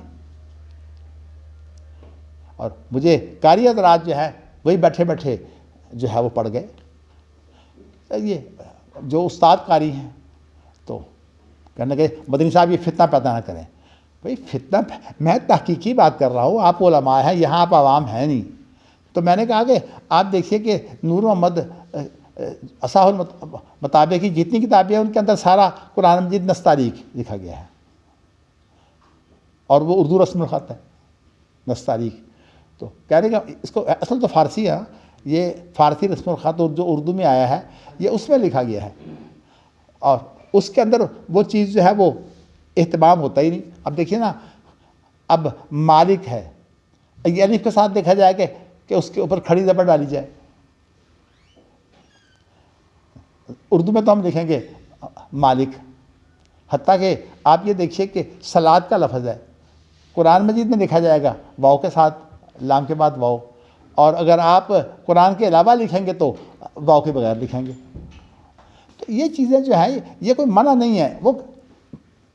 اور مجھے قاری حضرات جو ہے وہی بیٹھے بیٹھے جو ہے وہ پڑھ گئے۔ یہ جو استاد قاری ہیں تو کہنے کہ مدنی صاحب یہ فتنہ پیدا نہ کریں۔ بھئی فتنہ، میں تحقیقی بات کر رہا ہوں، آپ علماء ہیں، یہاں آپ عوام ہیں نہیں۔ تو میں نے کہا کہ آپ دیکھیے کہ نور محمد اصح المطابع کی جتنی کتابیں ہیں ان کے اندر سارا قرآن مجید نستعلیق لکھا گیا ہے، اور وہ اردو رسم الخط ہے نستعلیق۔ تو کہہ رہے کہ اس کو اصل تو فارسی ہے، یہ فارسی رسم الخط جو اردو میں آیا ہے یہ اس میں لکھا گیا ہے، اور اس کے اندر وہ چیز جو ہے وہ اہتمام ہوتا ہی نہیں۔ اب دیکھیے نا، اب مالک ہے، یہ الف کے ساتھ دیکھا جائے کہ اس کے اوپر کھڑی زبر ڈالی جائے۔ اردو میں تو ہم لکھیں گے مالک. حتیٰ کہ آپ یہ دیکھیے کہ صلات کا لفظ ہے قرآن مجید میں لکھا جائے گا واؤ کے ساتھ، لام کے بعد واؤ، اور اگر آپ قرآن کے علاوہ لکھیں گے تو واؤ کے بغیر لکھیں گے. تو یہ چیزیں جو ہیں یہ کوئی منع نہیں ہے. وہ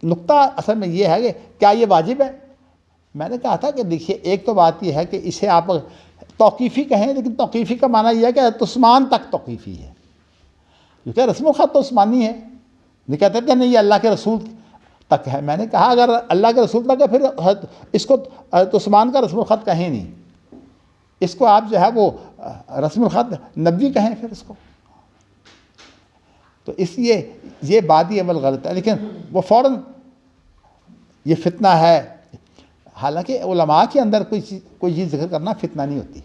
نقطہ اصل میں یہ ہے کہ کیا یہ واجب ہے. میں نے کہا تھا کہ دیکھیے ایک تو بات یہ ہے کہ اسے آپ توقیفی کہیں، لیکن توقیفی کا معنی یہ ہے کہ عثمان تک توقیفی ہے، کیونکہ رسم الخط تو عثمانی ہے. یہ کہتے تھے نہیں یہ اللہ کے رسول تک ہے. میں نے کہا اگر اللہ کے رسول تک ہے پھر اس کو عثمان کا رسم الخط کہیں نہیں، اس کو آپ جو ہے وہ رسم الخط نبوی کہیں پھر اس کو. تو اس لیے یہ بادی عمل غلط ہے. لیکن وہ فوراً یہ فتنہ ہے، حالانکہ علماء کے اندر کوئی چیز ذکر کرنا فتنہ نہیں ہوتی.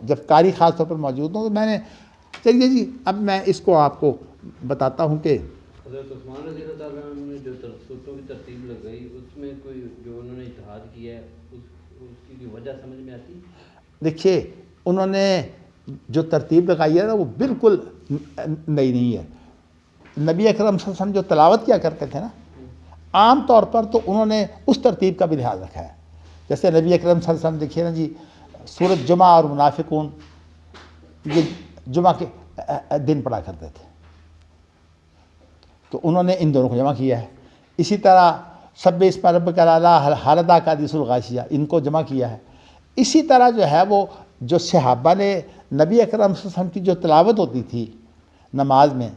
جب قاری خاص طور پر موجود ہوں تو میں نے چلیے جی اب میں اس کو آپ کو بتاتا ہوں کہ حضرت عثمان رضی اللہ تعالیٰ عنہ نے جو صورتوں کی ترتیب لگائی اس میں کوئی جو انہوں نے اجتہاد کیا ہے اس کی وجہ سمجھ میں آتی؟ دیکھیے انہوں نے جو ترتیب لگائی ہے نا وہ بالکل نئی نہیں ہے. نبی اکرم صلی اللہ علیہ وسلم جو تلاوت کیا کرتے تھے نا عام طور پر تو انہوں نے اس ترتیب کا بھی لحاظ رکھا ہے. جیسے نبی اکرم صلی اللہ علیہ وسلم دیکھیے نا جی سورۃ جمعہ اور منافقون یہ جمعہ کے دن پڑھا کرتے تھے تو انہوں نے ان دونوں کو جمع کیا ہے. اسی طرح سبح اسم ربک الاعلی حل اتاک حدیث الغاشیہ ان کو جمع کیا ہے. اسی طرح جو ہے وہ جو صحابہ نے نبی اکرم صلی اللہ علیہ وسلم کی جو تلاوت ہوتی تھی نماز میں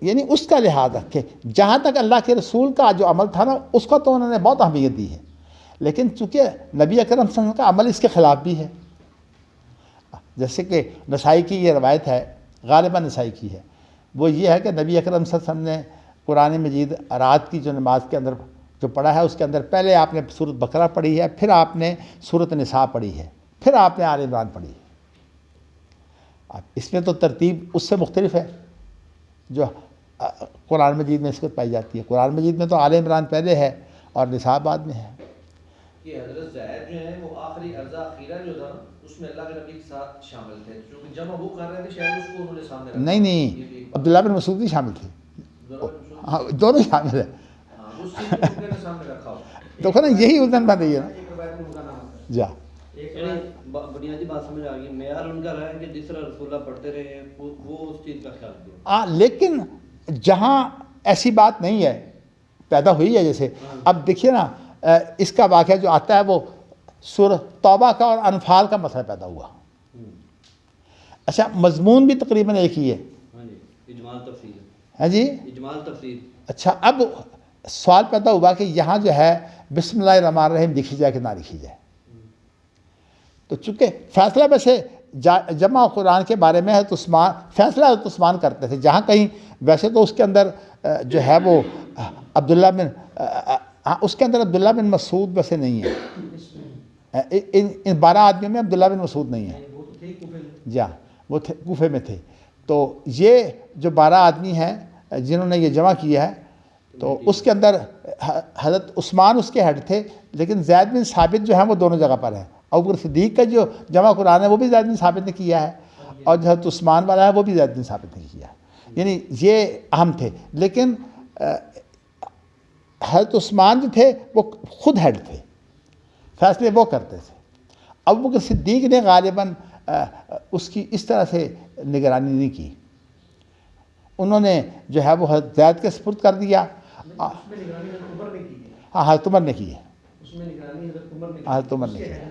یعنی اس کا لحاظ رکھے. جہاں تک اللہ کے رسول کا جو عمل تھا نا اس کو تو انہوں نے بہت اہمیت دی ہے، لیکن چونکہ نبی اکرم صلی اللہ علیہ وسلم کا عمل اس کے خلاف بھی ہے. جیسے کہ نسائی کی یہ روایت ہے، غالباً نسائی کی ہے، وہ یہ ہے کہ نبی اکرم صلی اللہ علیہ وسلم نے قرآن مجید رات کی جو نماز کے اندر جو پڑھا ہے اس کے اندر پہلے آپ نے سورۃ بقرہ پڑھی ہے، پھر آپ نے سورۃ نساء پڑھی ہے، پھر آپ نے آل عمران پڑھی ہے. اب اس میں تو ترتیب اس سے مختلف ہے جو قرآن مجید میں اس کو پائی جاتی ہے. قرآن مجید میں تو آل عمران پہلے ہے اور نساء بعد میں ہے. یہ حضرت زید جو ہیں وہ آخری عرضہ اخیرہ جو تھا اس میں اللہ کے نبی کے ساتھ شامل تھے، چونکہ جمع وہ کر رہے تھے شاید اس کو انہوں نے سامنے رکھا. نہیں عبداللہ بن مسعود بھی شامل تھے. ہاں دونوں شامل ہیں. اس چیز کو انہوں نے سامنے رکھا ہو. دیکھو نا یہی الجھن بن رہی ہے نا. جا بنیادی بات سمجھ آ گئی. معیار ان کا رہا ہے کہ جس طرح رسول اللہ پڑھتے رہے ہیں وہ اس چیز کا خیال کیا. لیکن جہاں ایسی بات نہیں ہے پیدا ہوئی ہے، جیسے اب دیکھیے نا اس کا واقعہ جو آتا ہے وہ سورہ توبہ کا اور انفال کا مسئلہ پیدا ہوا. اچھا مضمون بھی تقریباً ایک ہی ہے. ہاں جی اجمال تفصیل. ہاں جی اجمال تفصیل. اچھا اب سوال پیدا ہوا کہ یہاں جو ہے بسم اللہ الرحمن الرحیم لکھی جائے کہ نہ لکھی جائے. تو چونکہ فیصلہ ویسے جمع قرآن کے بارے میں ہے تو عثمان فیصلہ عثمان کرتے تھے. جہاں کہیں ویسے تو اس کے اندر جو ہے وہ عبداللہ بن اس کے اندر عبداللہ بن مسعود ویسے نہیں ہے. ان 12 آدمیوں میں عبداللہ بن مسعود نہیں ہے. جی ہاں وہ کوفے میں تھے. تو یہ جو 12 آدمی ہیں جنہوں نے یہ جمع کیا ہے تو اس کے اندر حضرت عثمان اس کے ہیڈ تھے، لیکن زید بن ثابت جو ہیں وہ دونوں جگہ پر ہیں. ابو بکر صدیق کا جو جمع قرآن ہے وہ بھی زید بن ثابت نے کیا ہے، اور جو حضرت عثمان والا ہے وہ بھی زید بن ثابت نے کیا ہے. یعنی یہ اہم تھے. لیکن حضرت عثمان جو تھے وہ خود ہیڈ تھے، فیصلے وہ کرتے تھے. ابو بکر صدیق نے غالباً اس کی اس طرح سے نگرانی نہیں کی. انہوں نے جو ہے وہ حضرت زید کے سپرد کر دیا. ہاں حضرت عمر نے کی ہے. حضرت عمر نے کی ہے.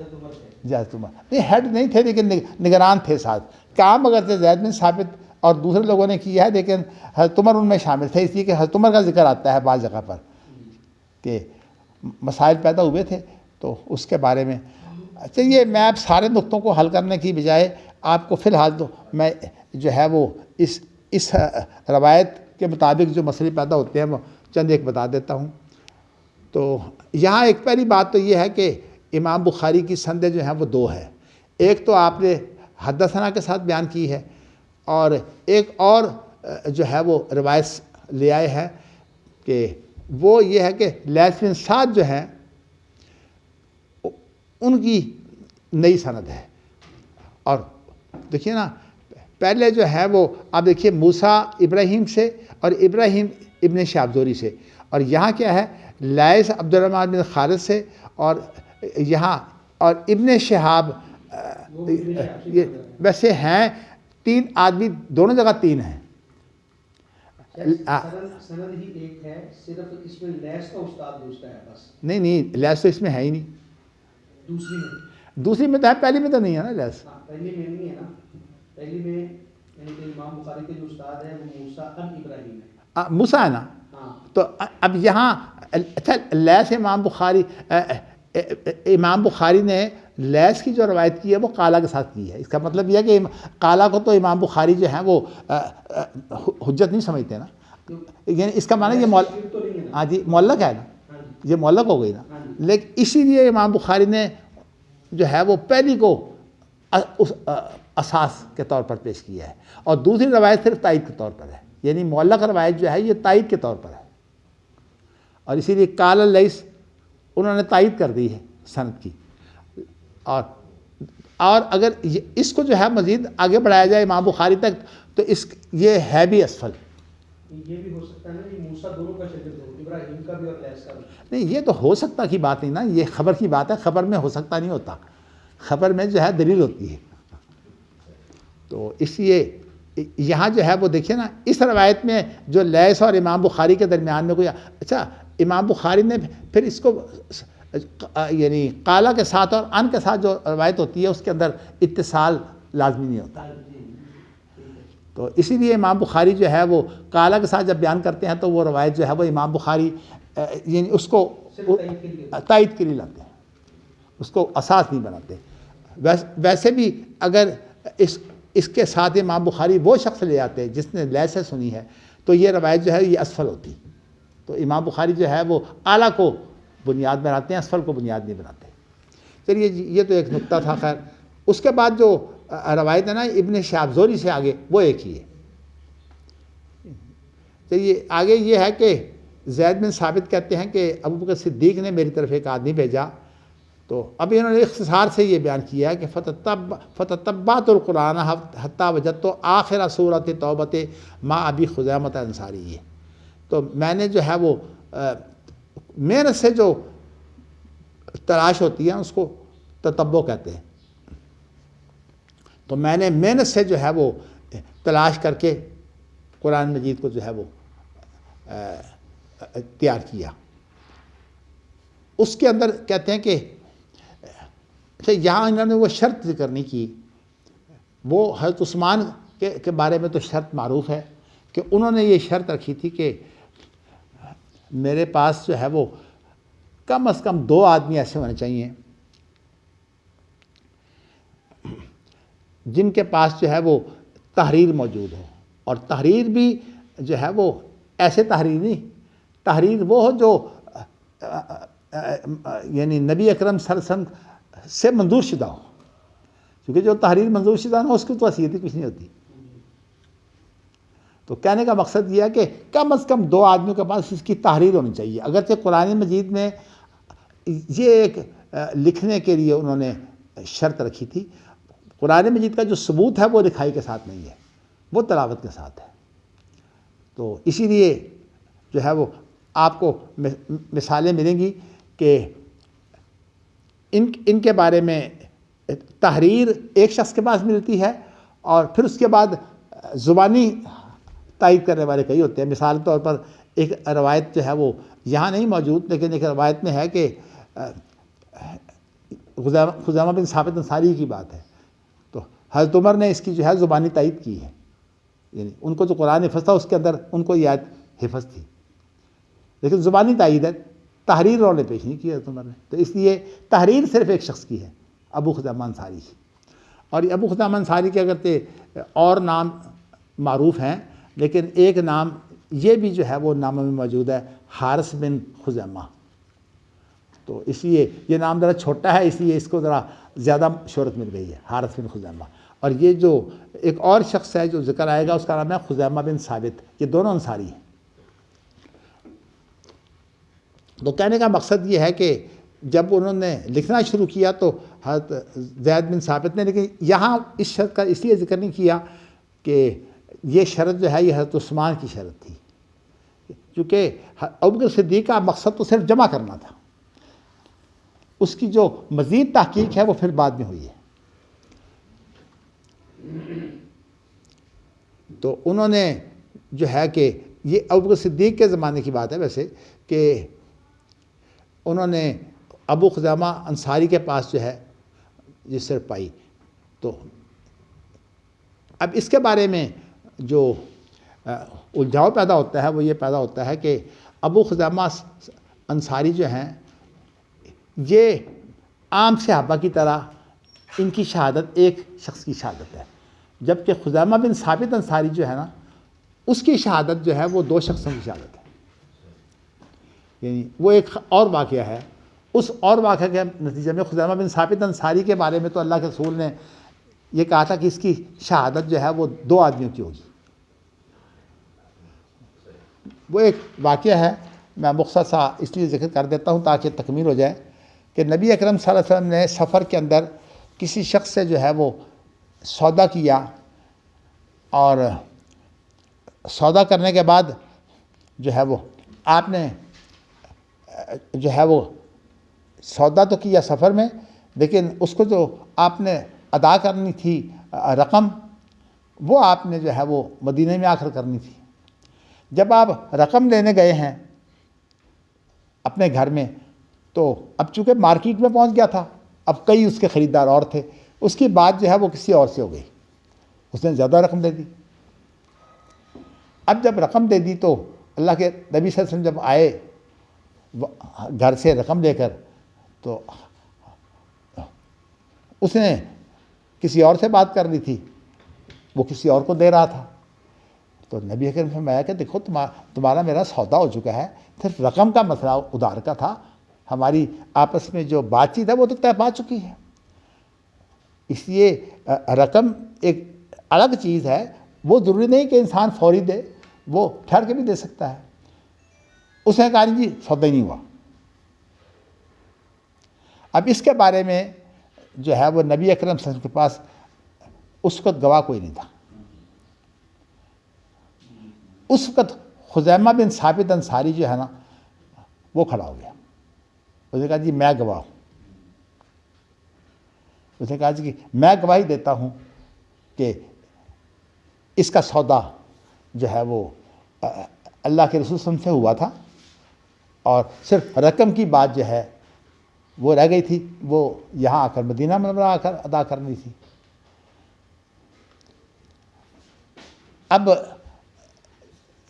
جی حضرت عمر نہیں ہیڈ نہیں تھے لیکن نگران تھے ساتھ. کام اگر سے زید بن ثابت اور دوسرے لوگوں نے کیا ہے لیکن حضرت عمر ان میں شامل تھے، اس لیے کہ حضرت عمر کا ذکر آتا ہے بعض جگہ پر کہ مسائل پیدا ہوئے تھے تو اس کے بارے میں. چلیے میں اب سارے نقطوں کو حل کرنے کی بجائے آپ کو فی الحال تو میں جو ہے وہ اس روایت کے مطابق جو مسئلے پیدا ہوتے ہیں وہ چند ایک بتا دیتا ہوں. تو یہاں ایک پہلی بات تو یہ ہے کہ امام بخاری کی سندیں جو ہیں وہ 2 ہیں. ایک تو آپ نے حدثنا کے ساتھ بیان کی ہے، اور ایک اور جو ہے وہ روایت لے آئے ہیں کہ وہ یہ ہے کہ لیث بن سعد جو ہیں ان کی نئی سند ہے. اور دیکھیے نا پہلے جو ہے وہ آپ دیکھیے موسیٰ ابراہیم سے اور ابراہیم ابن شہاب زہری سے، اور یہاں کیا ہے لیث عبد الرحمن بن خالد سے، اور یہاں اور ابن شہاب یہ ویسے ہیں 3 آدمی، دونوں جگہ 3 ہیں۔ سند ہی ایک ہے، صرف اس میں لیث کا استاد دوسرا ہے بس۔ نہیں لیث تو اس میں ہے ہی نہیں، دوسری میں تو ہے، پہلی میں تو نہیں ہے نا لیث۔ پہلی میں نہیں ہے نا، پہلی میں یعنی کہ امام بخاری کے جو استاد ہے وہ موسیٰ ابن ابراہیم ہے، موسیٰ ہے نا۔ تو اب یہاں اچھا لیث امام بخاری نے لیث کی جو روایت کی ہے وہ قالہ کے ساتھ کی ہے، اس کا مطلب یہ ہے کہ قالہ کو تو امام بخاری جو ہیں وہ حجت نہیں سمجھتے نا، یعنی اس کا معنی یہ ہاں جی معلق ہے نا، یہ معلق ہو گئی نا، لیکن اسی لیے امام بخاری نے جو ہے وہ پہلی کو اساس کے طور پر پیش کیا ہے، اور دوسری روایت صرف تائید کے طور پر ہے، یعنی معلق روایت جو ہے یہ تائید کے طور پر ہے، اور اسی لیے قال لیث انہوں نے تائید کر دی ہے سند کی۔ اور اگر اس کو جو ہے مزید آگے بڑھایا جائے امام بخاری تک تو یہ ہے بھی اسفل۔ یہ بھی ہو سکتا ہے نا کہ موسیٰ دونوں کا شاگرد ہو، ابراہیم کا بھی اور لیث کا بھی۔ نہیں یہ تو ہو سکتا کی بات نہیں نا، یہ خبر کی بات ہے، خبر میں ہو سکتا نہیں ہوتا، خبر میں جو ہے دلیل ہوتی ہے۔ تو اس لیے یہاں جو ہے وہ دیکھیے نا، اس روایت میں جو لیث اور امام بخاری کے درمیان میں کوئی اچھا امام بخاری نے پھر اس کو یعنی قالہ کے ساتھ اور ان کے ساتھ جو روایت ہوتی ہے اس کے اندر اتصال لازمی نہیں ہوتا، تو اسی لیے امام بخاری جو ہے وہ قالہ کے ساتھ جب بیان کرتے ہیں تو وہ روایت جو ہے وہ امام بخاری یعنی اس کو تائید کے لیے لاتے ہیں، اس کو اساس نہیں بناتے۔ ویسے بھی اگر اس کے ساتھ امام بخاری وہ شخص لے آتے جس نے لیث سے سنی ہے تو یہ روایت جو ہے یہ اسفل ہوتی، تو امام بخاری جو ہے وہ اعلیٰ کو بنیاد بناتے ہیں، اسفل کو بنیاد نہیں بناتے۔ چلیے یہ تو ایک نقطہ تھا۔ خیر اس کے بعد جو روایت ہے نا ابن شہاب زہری سے آگے وہ ایک ہی ہے۔ چلیے آگے یہ ہے کہ زید بن ثابت کہتے ہیں کہ ابو بکر صدیق نے میری طرف ایک آدمی بھیجا، تو ابھی انہوں نے اختصار سے یہ بیان کیا ہے کہ فتتبعت القرآن حتی وجدت آخر سورۃ توبۃ مع ابی خزیمۃ انصاری، تو میں نے جو ہے وہ محنت سے جو تلاش ہوتی ہے اس کو تتبع کہتے ہیں، تو میں نے محنت سے جو ہے وہ تلاش کر کے قرآن مجید کو جو ہے وہ تیار کیا۔ اس کے اندر کہتے ہیں کہ یہاں انہوں نے وہ شرط ذکر نہیں کی، وہ حضرت عثمان کے بارے میں تو شرط معروف ہے کہ انہوں نے یہ شرط رکھی تھی کہ میرے پاس جو ہے وہ کم از کم 2 آدمی ایسے ہونے چاہیے جن کے پاس جو ہے وہ تحریر موجود ہو، اور تحریر بھی جو ہے وہ ایسے تحریر نہیں، تحریر وہ ہو جو یعنی نبی اکرم صلی اللہ علیہ وسلم سے منظور شدہ ہو، کیونکہ جو تحریر منظور شدہ نہ ہو اس کی تو حیثیت ہی کچھ نہیں ہوتی۔ تو کہنے کا مقصد یہ ہے کہ کم از کم 2 آدمیوں کے پاس اس کی تحریر ہونی چاہیے، اگرچہ قرآن مجید میں یہ ایک لکھنے کے لیے انہوں نے شرط رکھی تھی، قرآن مجید کا جو ثبوت ہے وہ لکھائی کے ساتھ نہیں ہے، وہ تلاوت کے ساتھ ہے، تو اسی لیے جو ہے وہ آپ کو مثالیں ملیں گی کہ ان کے بارے میں تحریر ایک شخص کے پاس ملتی ہے اور پھر اس کے بعد زبانی تائید کرنے والے کئی ہوتے ہیں۔ مثال طور پر ایک روایت جو ہے وہ یہاں نہیں موجود، لیکن ایک روایت میں ہے کہ خزیمہ بن ثابت انصاری کی بات ہے، تو حضرت عمر نے اس کی جو ہے زبانی تائید کی ہے، یعنی ان کو جو قرآن حفظ تھا اس کے اندر ان کو یہ آیت حفظ تھی، لیکن زبانی تائید ہے، تحریر انہوں نے پیش نہیں کی حضرت عمر نے، تو اس لیے تحریر صرف ایک شخص کی ہے، ابو خزیمہ انصاری کی، اور یہ ابو خزیمہ انصاری کے اگر اور نام معروف ہیں، لیکن ایک نام یہ بھی جو ہے وہ ناموں میں موجود ہے، حارث بن خزیمہ، تو اس لیے یہ نام ذرا چھوٹا ہے، اس لیے اس کو ذرا زیادہ شہرت مل گئی ہے، حارث بن خزیمہ۔ اور یہ جو ایک اور شخص ہے جو ذکر آئے گا اس کا نام ہے خزیمہ بن ثابت، یہ دونوں انصاری ہیں۔ تو کہنے کا مقصد یہ ہے کہ جب انہوں نے لکھنا شروع کیا تو حضرت زید بن ثابت نے، لیکن یہاں اس شرط کا اس لیے ذکر نہیں کیا کہ یہ شرط جو ہے یہ حضرت عثمان کی شرط تھی، چونکہ ابوبکر صدیق کا مقصد تو صرف جمع کرنا تھا، اس کی جو مزید تحقیق ہے وہ پھر بعد میں ہوئی ہے۔ تو انہوں نے جو ہے کہ یہ ابوبکر صدیق کے زمانے کی بات ہے ویسے، کہ انہوں نے ابو خزیمہ انصاری کے پاس جو ہے یہ صرف پائی۔ تو اب اس کے بارے میں جو الجھاؤ پیدا ہوتا ہے وہ یہ پیدا ہوتا ہے کہ ابو خزیمہ انصاری جو ہیں یہ عام صحابہ کی طرح ان کی شہادت ایک شخص کی شہادت ہے، جبکہ خزیمہ بن ثابت انصاری جو ہے نا اس کی شہادت جو ہے وہ 2 شخصوں کی شہادت ہے، یعنی وہ ایک اور واقعہ ہے۔ اس اور واقعہ کے نتیجے میں خزیمہ بن ثابت انصاری کے بارے میں تو اللہ کے رسول نے یہ کہا تھا کہ اس کی شہادت جو ہے وہ 2 آدمیوں کی ہوگی۔ وہ ایک واقعہ ہے، میں مختصر سا اس لیے ذکر کر دیتا ہوں تاکہ تکمیل ہو جائے، کہ نبی اکرم صلی اللہ علیہ وسلم نے سفر کے اندر کسی شخص سے جو ہے وہ سودا کیا، اور سودا کرنے کے بعد جو ہے وہ آپ نے جو ہے وہ سودا تو کیا سفر میں، لیکن اس کو جو آپ نے ادا کرنی تھی رقم، وہ آپ نے جو ہے وہ مدینے میں آ کر کرنی تھی۔ جب آپ رقم لینے گئے ہیں اپنے گھر میں، تو اب چونکہ مارکیٹ میں پہنچ گیا تھا، اب کئی اس کے خریدار اور تھے، اس کی بات جو ہے وہ کسی اور سے ہو گئی، اس نے زیادہ رقم دے دی۔ اب جب رقم دے دی تو اللہ کے نبی صلی اللہ علیہ وسلم جب آئے گھر سے رقم لے کر، تو اس نے کسی اور سے بات کر لی تھی، وہ کسی اور کو دے رہا تھا۔ تو نبی اکرم نے فرمایا کہ دیکھو تمہارا میرا سودا ہو چکا ہے، صرف رقم کا مسئلہ ادھار کا تھا، ہماری آپس میں جو بات چیت ہے وہ تو طے پا چکی ہے، اس لیے رقم ایک الگ چیز ہے، وہ ضروری نہیں کہ انسان فوری دے، وہ ٹھہر کے بھی دے سکتا ہے۔ اس نے کہا جی سودا ہی نہیں ہوا۔ اب اس کے بارے میں جو ہے وہ نبی اکرم صلی اللہ علیہ وسلم کے پاس اس وقت گواہ کوئی نہیں تھا۔ اس وقت خزیمہ بن ثابت انصاری جو ہے نا وہ کھڑا ہو گیا، اس نے کہا جی میں گواہ ہوں۔ اس نے کہا جی کہ میں گواہی دیتا ہوں کہ اس کا سودا جو ہے وہ اللہ کے رسول صلی اللہ علیہ وسلم سے ہوا تھا، اور صرف رقم کی بات جو ہے وہ رہ گئی تھی، وہ یہاں آ کر مدینہ منورہ آ کر ادا کرنی تھی۔ اب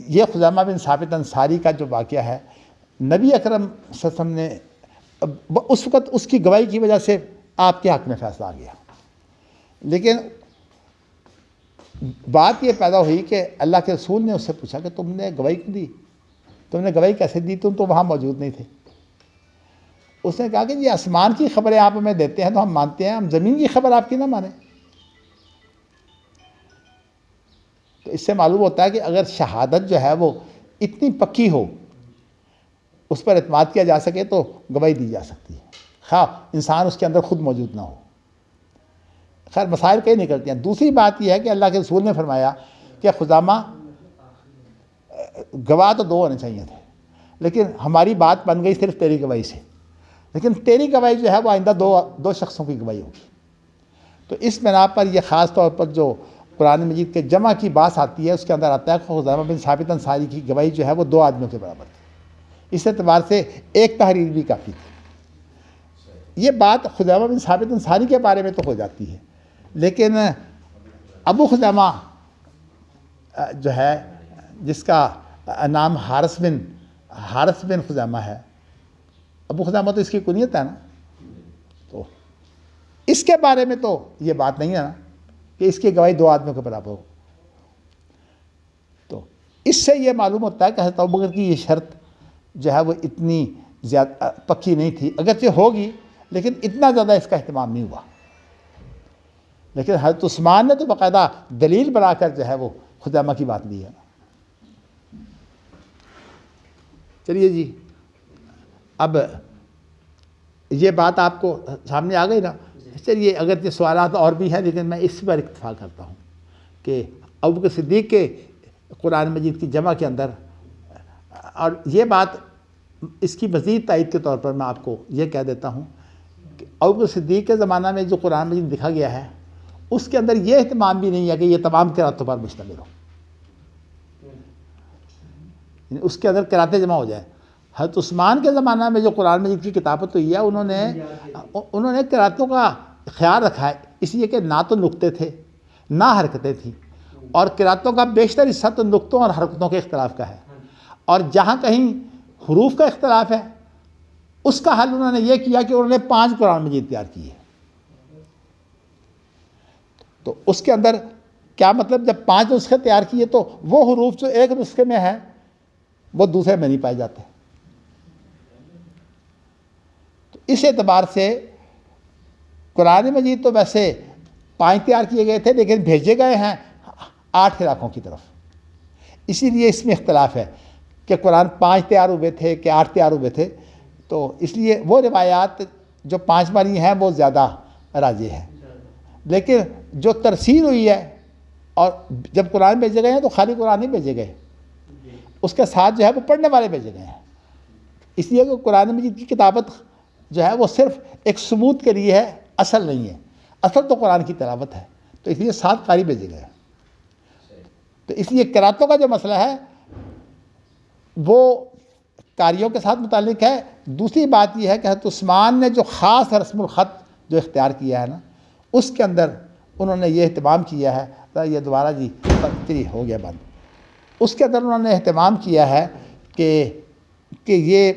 یہ خزیمہ بن ثابت انصاری کا جو واقعہ ہے، نبی اکرم صلی اللہ علیہ وسلم نے اس وقت اس کی گواہی کی وجہ سے آپ کے حق میں فیصلہ آ گیا، لیکن بات یہ پیدا ہوئی کہ اللہ کے رسول نے اس سے پوچھا کہ تم نے گواہی کیوں دی، تم نے گواہی کیسے دی، تم تو وہاں موجود نہیں تھے۔ اس نے کہا کہ یہ آسمان کی خبریں آپ ہمیں دیتے ہیں تو ہم مانتے ہیں، ہم زمین کی خبر آپ کی نہ مانیں۔ تو اس سے معلوم ہوتا ہے کہ اگر شہادت جو ہے وہ اتنی پکی ہو، اس پر اعتماد کیا جا سکے تو گواہی دی جا سکتی ہے، خواہ انسان اس کے اندر خود موجود نہ ہو۔ خیر مسائل کئی نکلتے ہیں۔ دوسری بات یہ ہے کہ اللہ کے رسول نے فرمایا کہ خزیمہ گواہ تو 2 ہونے چاہیے تھے، لیکن ہماری بات بن گئی صرف تیری گواہی سے، لیکن تیری گواہی جو ہے وہ آئندہ 2 شخصوں کی گواہی ہوگی۔ تو اس بنا پر یہ خاص طور پر جو قرآن مجید کے جمع کی بات آتی ہے اس کے اندر آتا ہے کہ خزیمہ بن ثابت انصاری کی گواہی جو ہے وہ 2 آدمیوں کے برابر تھی، اس اعتبار سے ایک تحریر بھی کافی تھی۔ یہ بات خزیمہ بن ثابت انصاری کے بارے میں تو ہو جاتی ہے، لیکن ابو خزیمہ جو ہے جس کا نام حارث بن خزیمہ ہے، ابو خزیمہ تو اس کی کنیت ہے نا، تو اس کے بارے میں تو یہ بات نہیں ہے نا کہ اس کی گواہی 2 آدمیوں کے برابر ہو۔ تو اس سے یہ معلوم ہوتا ہے کہ حضرت ابوبکر کی یہ شرط جو ہے وہ اتنی زیادہ پکی نہیں تھی، اگرچہ ہوگی لیکن اتنا زیادہ اس کا اہتمام نہیں ہوا۔ لیکن حضرت عثمان نے تو باقاعدہ دلیل بنا کر جو ہے وہ خزیمہ کی بات لی ہے۔ چلیے جی، اب یہ بات آپ کو سامنے آ گئی نا۔ چلیے اگر یہ سوالات اور بھی ہیں لیکن میں اس پر اکتفا کرتا ہوں کہ ابوبکر صدیق کے قرآن مجید کی جمع کے اندر. اور یہ بات اس کی مزید تائید کے طور پر میں آپ کو یہ کہہ دیتا ہوں کہ ابوبکر صدیق کے زمانہ میں جو قرآن مجید لکھا گیا ہے اس کے اندر یہ اہتمام بھی نہیں ہے کہ یہ تمام قرأتوں پر مشتمل ہو، یعنی اس کے اندر قرأتیں جمع ہو جائیں. حضرت عثمان کے زمانہ میں جو قرآن مجید کی کتابت ہوئی ہے انہوں نے قرأتوں کا خیال رکھا ہے، اس لیے کہ نہ تو نقطے تھے نہ حرکتیں تھیں، اور قرأتوں کا بیشتر حصہ تو نقطوں اور حرکتوں کے اختلاف کا ہے. اور جہاں کہیں حروف کا اختلاف ہے اس کا حل انہوں نے یہ کیا کہ انہوں نے 5 قرآن مجید تیار کیے. تو اس کے اندر کیا مطلب، جب 5 نسخے تیار کیے تو وہ حروف جو ایک نسخے میں ہیں وہ دوسرے میں نہیں پائے جاتے. تو اس اعتبار سے قرآن مجید تو ویسے 5 تیار کیے گئے تھے لیکن بھیجے گئے ہیں 8 علاقوں کی طرف. اسی لیے اس میں اختلاف ہے کہ قرآن 5 تیار ہوئے تھے کہ 8 تیار ہوئے تھے. تو اس لیے وہ روایات جو 5 والی ہیں وہ زیادہ راجح ہیں. لیکن جو ترسیل ہوئی ہے اور جب قرآن بھیجے گئے ہیں تو خالی قرآن نہیں بھیجے گئے، اس کے ساتھ جو ہے وہ پڑھنے والے بھیجے گئے ہیں. اس لیے کہ قرآن مجید کی کتابت جو ہے وہ صرف ایک ثبوت کے لیے ہے، اصل نہیں ہے. اصل تو قرآن کی تلاوت ہے، تو اس لیے 7 قاری بھیجے گئے. تو اس لیے قرأتوں کا جو مسئلہ ہے وہ قاریوں کے ساتھ متعلق ہے. دوسری بات یہ ہے کہ حضرت عثمان نے جو خاص رسم الخط جو اختیار کیا ہے نا، اس کے اندر انہوں نے یہ اہتمام کیا ہے. یہ دوبارہ جی ہو گیا بند. اس کے اندر انہوں نے اہتمام کیا ہے کہ یہ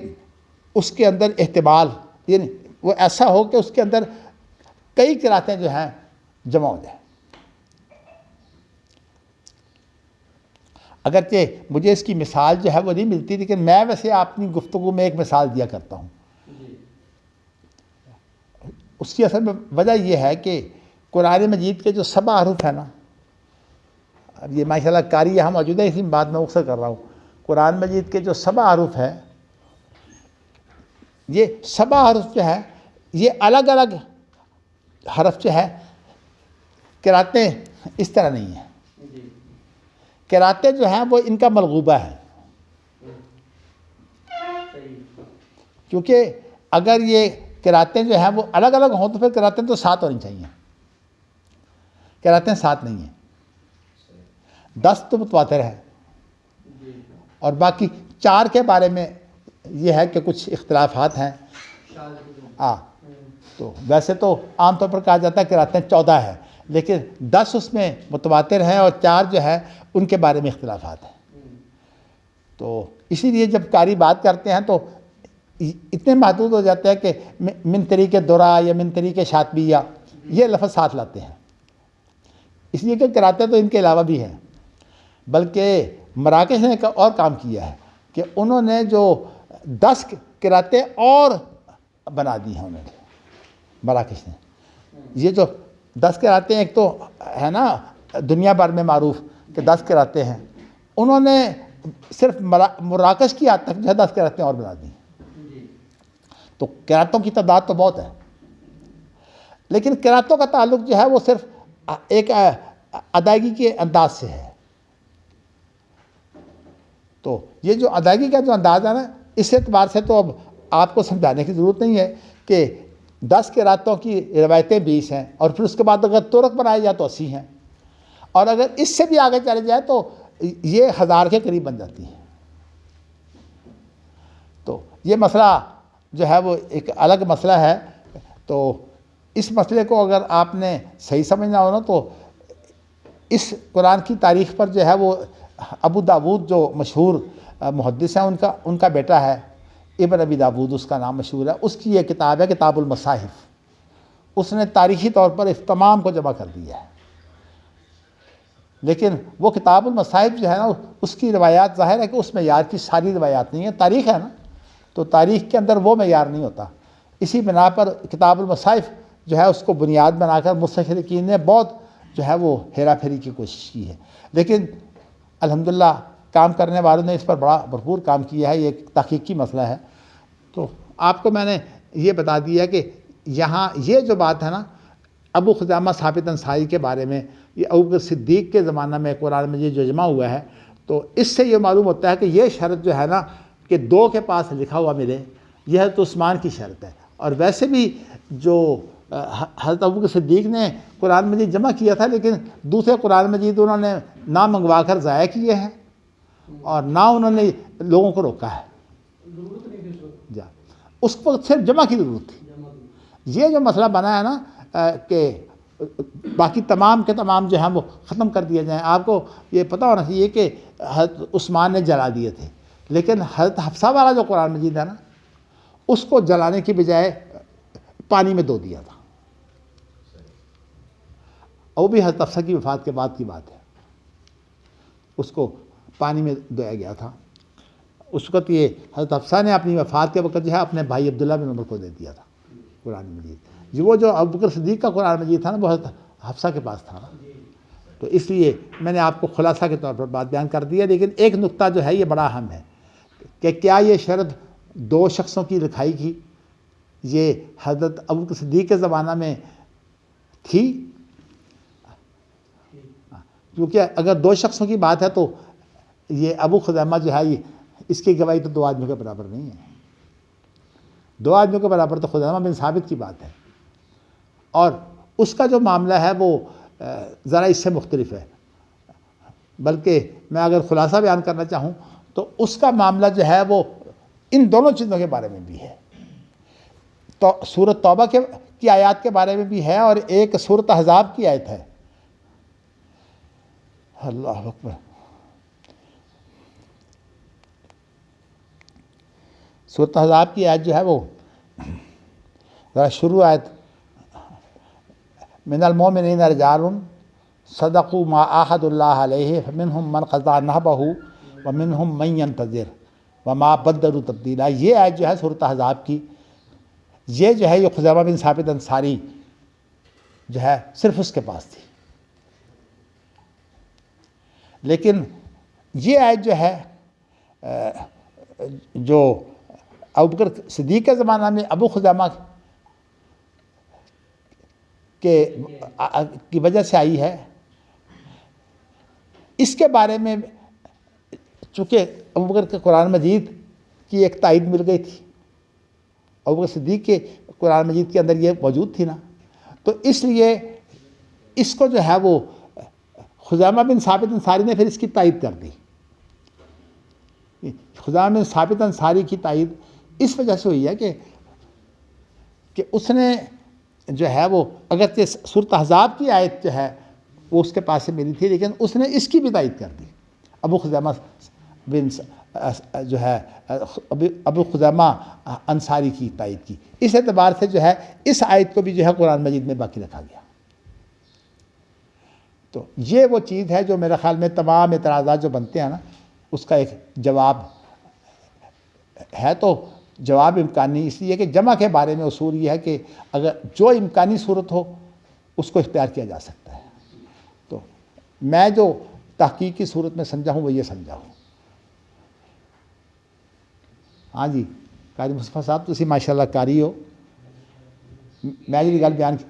اس کے اندر احتمال، یعنی وہ ایسا ہو کہ اس کے اندر کئی قرأتیں جو ہیں جمع ہو جائیں. اگرچہ مجھے اس کی مثال جو ہے وہ نہیں ملتی، لیکن میں ویسے اپنی گفتگو میں ایک مثال دیا کرتا ہوں. اس کی اصل میں وجہ یہ ہے کہ قرآن مجید کے جو 7 حروف ہیں نا، اب یہ ماشاءاللہ قاری یہاں موجود ہے اسی بات میں مختصر کر رہا ہوں. قرآن مجید کے جو 7 حروف ہیں، یہ 7 حروف جو ہیں یہ الگ الگ حرف جو ہے قرأتیں اس طرح نہیں ہیں. قرأتیں جو ہیں وہ ان کا ملغوبہ ہے، کیونکہ اگر یہ قرأتیں جو ہیں وہ الگ الگ ہوں تو پھر قرأتیں تو 7 ہونی چاہیے. قرأتیں 7 نہیں ہیں. 10 تو متواتر ہے، اور باقی 4 کے بارے میں یہ ہے کہ کچھ اختلافات ہیں. تو ویسے تو عام طور پر کہا جاتا ہے کہ قرأتیں 14 ہیں، لیکن 10 اس میں متواتر ہیں اور 4 جو ہے ان کے بارے میں اختلافات ہیں. تو اسی لیے جب قاری بات کرتے ہیں تو اتنے محدود ہو جاتے ہیں کہ من طریق درا یا من طریق شاطبیہ یہ لفظ ساتھ لاتے ہیں. اس لیے کہ قرأتیں تو ان کے علاوہ بھی ہیں. بلکہ مراکش نے ایک اور کام کیا ہے کہ انہوں نے جو 10 قرأتیں اور بنا دی ہیں انہوں نے، مراکش نے. یہ جو 10 قرأتیں ایک تو ہے نا دنیا بھر میں معروف کہ 10 قرأتیں ہیں، انہوں نے صرف مراکش کی حد تک جو ہے 10 قرأتیں اور بنا دیں. تو قرأتوں کی تعداد تو بہت ہے، لیکن قرأتوں کا تعلق جو ہے وہ صرف ایک ادائیگی کے انداز سے ہے. تو یہ جو ادائیگی کا جو انداز ہے نا، اس اعتبار سے تو اب آپ کو سمجھانے کی ضرورت نہیں ہے کہ 10 قرأتوں کی روایتیں 20 ہیں، اور پھر اس کے بعد اگر طرق بنائے جائے تو 80 ہیں، اور اگر اس سے بھی آگے چلے جائے تو یہ 1000 کے قریب بن جاتی ہیں. تو یہ مسئلہ جو ہے وہ ایک الگ مسئلہ ہے. تو اس مسئلے کو اگر آپ نے صحیح سمجھنا ہو نا تو اس قرآن کی تاریخ پر جو ہے وہ ابو داود جو مشہور محدث ہیں ان کا بیٹا ہے ابن ابی داود، اس کا نام مشہور ہے. اس کی یہ کتاب ہے کتاب المصاحف. اس نے تاریخی طور پر اس تمام کو جمع کر دیا ہے. لیکن وہ کتاب المصاحف جو ہے نا، اس کی روایات ظاہر ہے کہ اس معیار کی ساری روایات نہیں ہیں. تاریخ ہے نا، تو تاریخ کے اندر وہ معیار نہیں ہوتا. اسی بنا پر کتاب المصاحف جو ہے اس کو بنیاد بنا کر مستشرقین نے بہت جو ہے وہ ہیرا پھیری کی کوشش کی ہے. لیکن الحمدللہ کام کرنے والوں نے اس پر بڑا بھرپور کام کیا ہے. یہ ایک تحقیقی مسئلہ ہے. تو آپ کو میں نے یہ بتا دیا کہ یہاں یہ جو بات ہے نا ابو خزامہ ثابت انصاری کے بارے میں یہ ابو بکر صدیق کے زمانہ میں قرآن مجید جو جمع ہوا ہے تو اس سے یہ معلوم ہوتا ہے کہ یہ شرط جو ہے نا کہ دو کے پاس لکھا ہوا ملے یہ حضرت عثمان کی شرط ہے. اور ویسے بھی جو حضرت ابو بکر صدیق نے قرآن مجید جمع کیا تھا لیکن دوسرے قرآن مجید انہوں نے نہ منگوا کر ضائع کیے ہیں اور نہ انہوں نے لوگوں کو روکا ہے. ضرورت نہیں تھی اس وقت. جا اس وقت صرف جمع کی ضرورت تھی. یہ جو مسئلہ بنا ہے نا کہ باقی تمام کے تمام جو ہیں وہ ختم کر دیے جائیں. آپ کو یہ پتہ ہونا چاہیے کہ حضرت عثمان نے جلا دیے تھے لیکن حضرت حفصہ والا جو قرآن مجید ہے نا اس کو جلانے کی بجائے پانی میں دو دیا تھا. اور وہ بھی حضرت حفصہ کی وفات کے بعد کی بات ہے. اس کو پانی میں دھویا گیا تھا. اس وقت یہ حضرت حفصہ نے اپنی وفات کے وقت جو ہے اپنے بھائی عبداللہ بن عمر کو دے دیا تھا قرآن مجید. وہ جو ابو بکر صدیق کا قرآن مجید تھا نا وہ حضرت حفصہ کے پاس تھا نا. تو اس لیے میں نے آپ کو خلاصہ کے طور پر بات بیان کر دی ہے. لیکن ایک نقطہ جو ہے یہ بڑا اہم ہے کہ کیا یہ شرط دو شخصوں کی لکھائی کی یہ حضرت ابو بکر صدیق کے زمانہ میں تھی؟ کیونکہ اگر دو شخصوں کی بات ہے تو یہ ابو خزیمہ جو ہے یہ اس کی گواہی تو دو آدمیوں کے برابر نہیں ہے. دو آدمیوں کے برابر تو خزیمہ بن ثابت کی بات ہے اور اس کا جو معاملہ ہے وہ ذرا اس سے مختلف ہے. بلکہ میں اگر خلاصہ بیان کرنا چاہوں تو اس کا معاملہ جو ہے وہ ان دونوں چیزوں کے بارے میں بھی ہے. تو سورۃ توبہ کی آیات کے بارے میں بھی ہے اور ایک سورۃ احزاب کی آیت ہے. اللہ اکبر. سورۃ احزاب کی آیت جو ہے وہ ذرا شروع آیت من المؤمنین رجال صدقوا ما عاهدوا الله علیہ فمنهم من قضى نحبه ومنهم من ينتظر وما بدلوا تبدیلا. یہ آیت جو ہے سورۃ احزاب کی یہ جو ہے یہ خزیمہ بن ثابت انصاری جو ہے صرف اس کے پاس تھی. لیکن یہ آیت جو ہے جو ابو بکر صدیق کے زمانہ میں ابو خزیمہ کی وجہ سے آئی ہے اس کے بارے میں چونکہ ابو بکر کے قرآن مجید کی ایک تائید مل گئی تھی. ابو بکر صدیق کے قرآن مجید کے اندر یہ موجود تھی نا تو اس لیے اس کو جو ہے وہ خزیمہ بن ثابت انصاری نے پھر اس کی تائید کر دی. خزیمہ بن ثابت انصاری کی تائید اس وجہ سے ہوئی ہے کہ اس نے جو ہے وہ اگرچہ سورۃ احزاب کی آیت جو ہے وہ اس کے پاس سے ملی تھی لیکن اس نے اس کی بھی تائید کر دی. ابو خزیمہ بن جو ہے ابو خزیمہ انصاری کی تائید کی. اس اعتبار سے جو ہے اس آیت کو بھی جو ہے قرآن مجید میں باقی رکھا گیا. تو یہ وہ چیز ہے جو میرے خیال میں تمام اعتراضات جو بنتے ہیں نا اس کا ایک جواب ہے. تو جواب امکانی اس لیے کہ جمع کے بارے میں اصول یہ ہے کہ اگر جو امکانی صورت ہو اس کو اختیار کیا جا سکتا ہے. تو میں جو تحقیقی صورت میں سمجھا ہوں وہ یہ سمجھا ہوں. ہاں جی قاری مصطفیٰ صاحب تسی ماشاءاللہ قاری ہو. میں جی گل بیان کی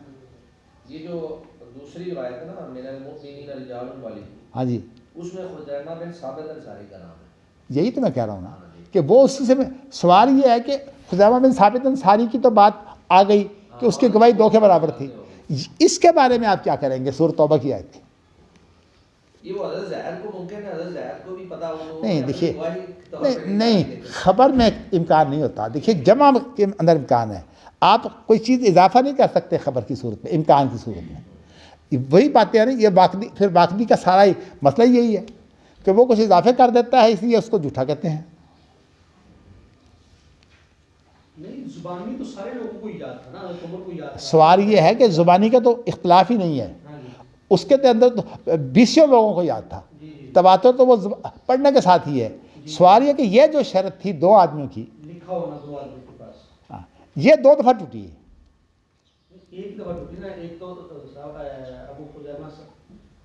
یہ جو دوسری روایت ہے نا من المؤمنین رجال والی ہاں جی اس میں خزیمہ بن ثابت انصاری کا نام ہے. یہی تو میں کہہ رہا ہوں نا کہ وہ اسی سے سوال یہ ہے کہ خزیمہ بن ثابت انصاری کی تو بات آ گئی کہ اس کی گواہی دو کے برابر تھی. اس کے بارے میں آپ کیا کریں گے سورۃ توبہ کی آیت کی؟ یہ وہ حضرت زید کو ممکن ہے حضرت زید کو بھی پتہ ہو. نہیں دیکھیے نہیں خبر میں امکان نہیں ہوتا. دیکھیے جمع کے اندر امکان ہے. آپ کوئی چیز اضافہ نہیں کر سکتے خبر کی صورت میں امکان کی صورت میں. وہی باتیں ہیں نا یہ باقی پھر باقی کا سارا ہی مسئلہ یہی ہے کہ وہ کچھ اضافے کر دیتا ہے اس لیے اس کو جھوٹا کہتے ہیں. نہیں زبانی تو سارے لوگوں کو یاد تھا نا عمر کو یاد تھا. سوال یہ ہے کہ زبانی کا تو اختلاف ہی نہیں ہے. اس کے اندر تو بیسوں لوگوں کو یاد تھا. تواتر تو وہ پڑھنے کے ساتھ ہی ہے. سوال یہ کہ یہ جو شرط تھی دو آدمیوں کی لکھا ہونا دو آدمی کے پاس یہ دو دفعہ ٹوٹی ہے. ایک دفعہ ٹوٹی نا. ایک تو ابو خزیمہ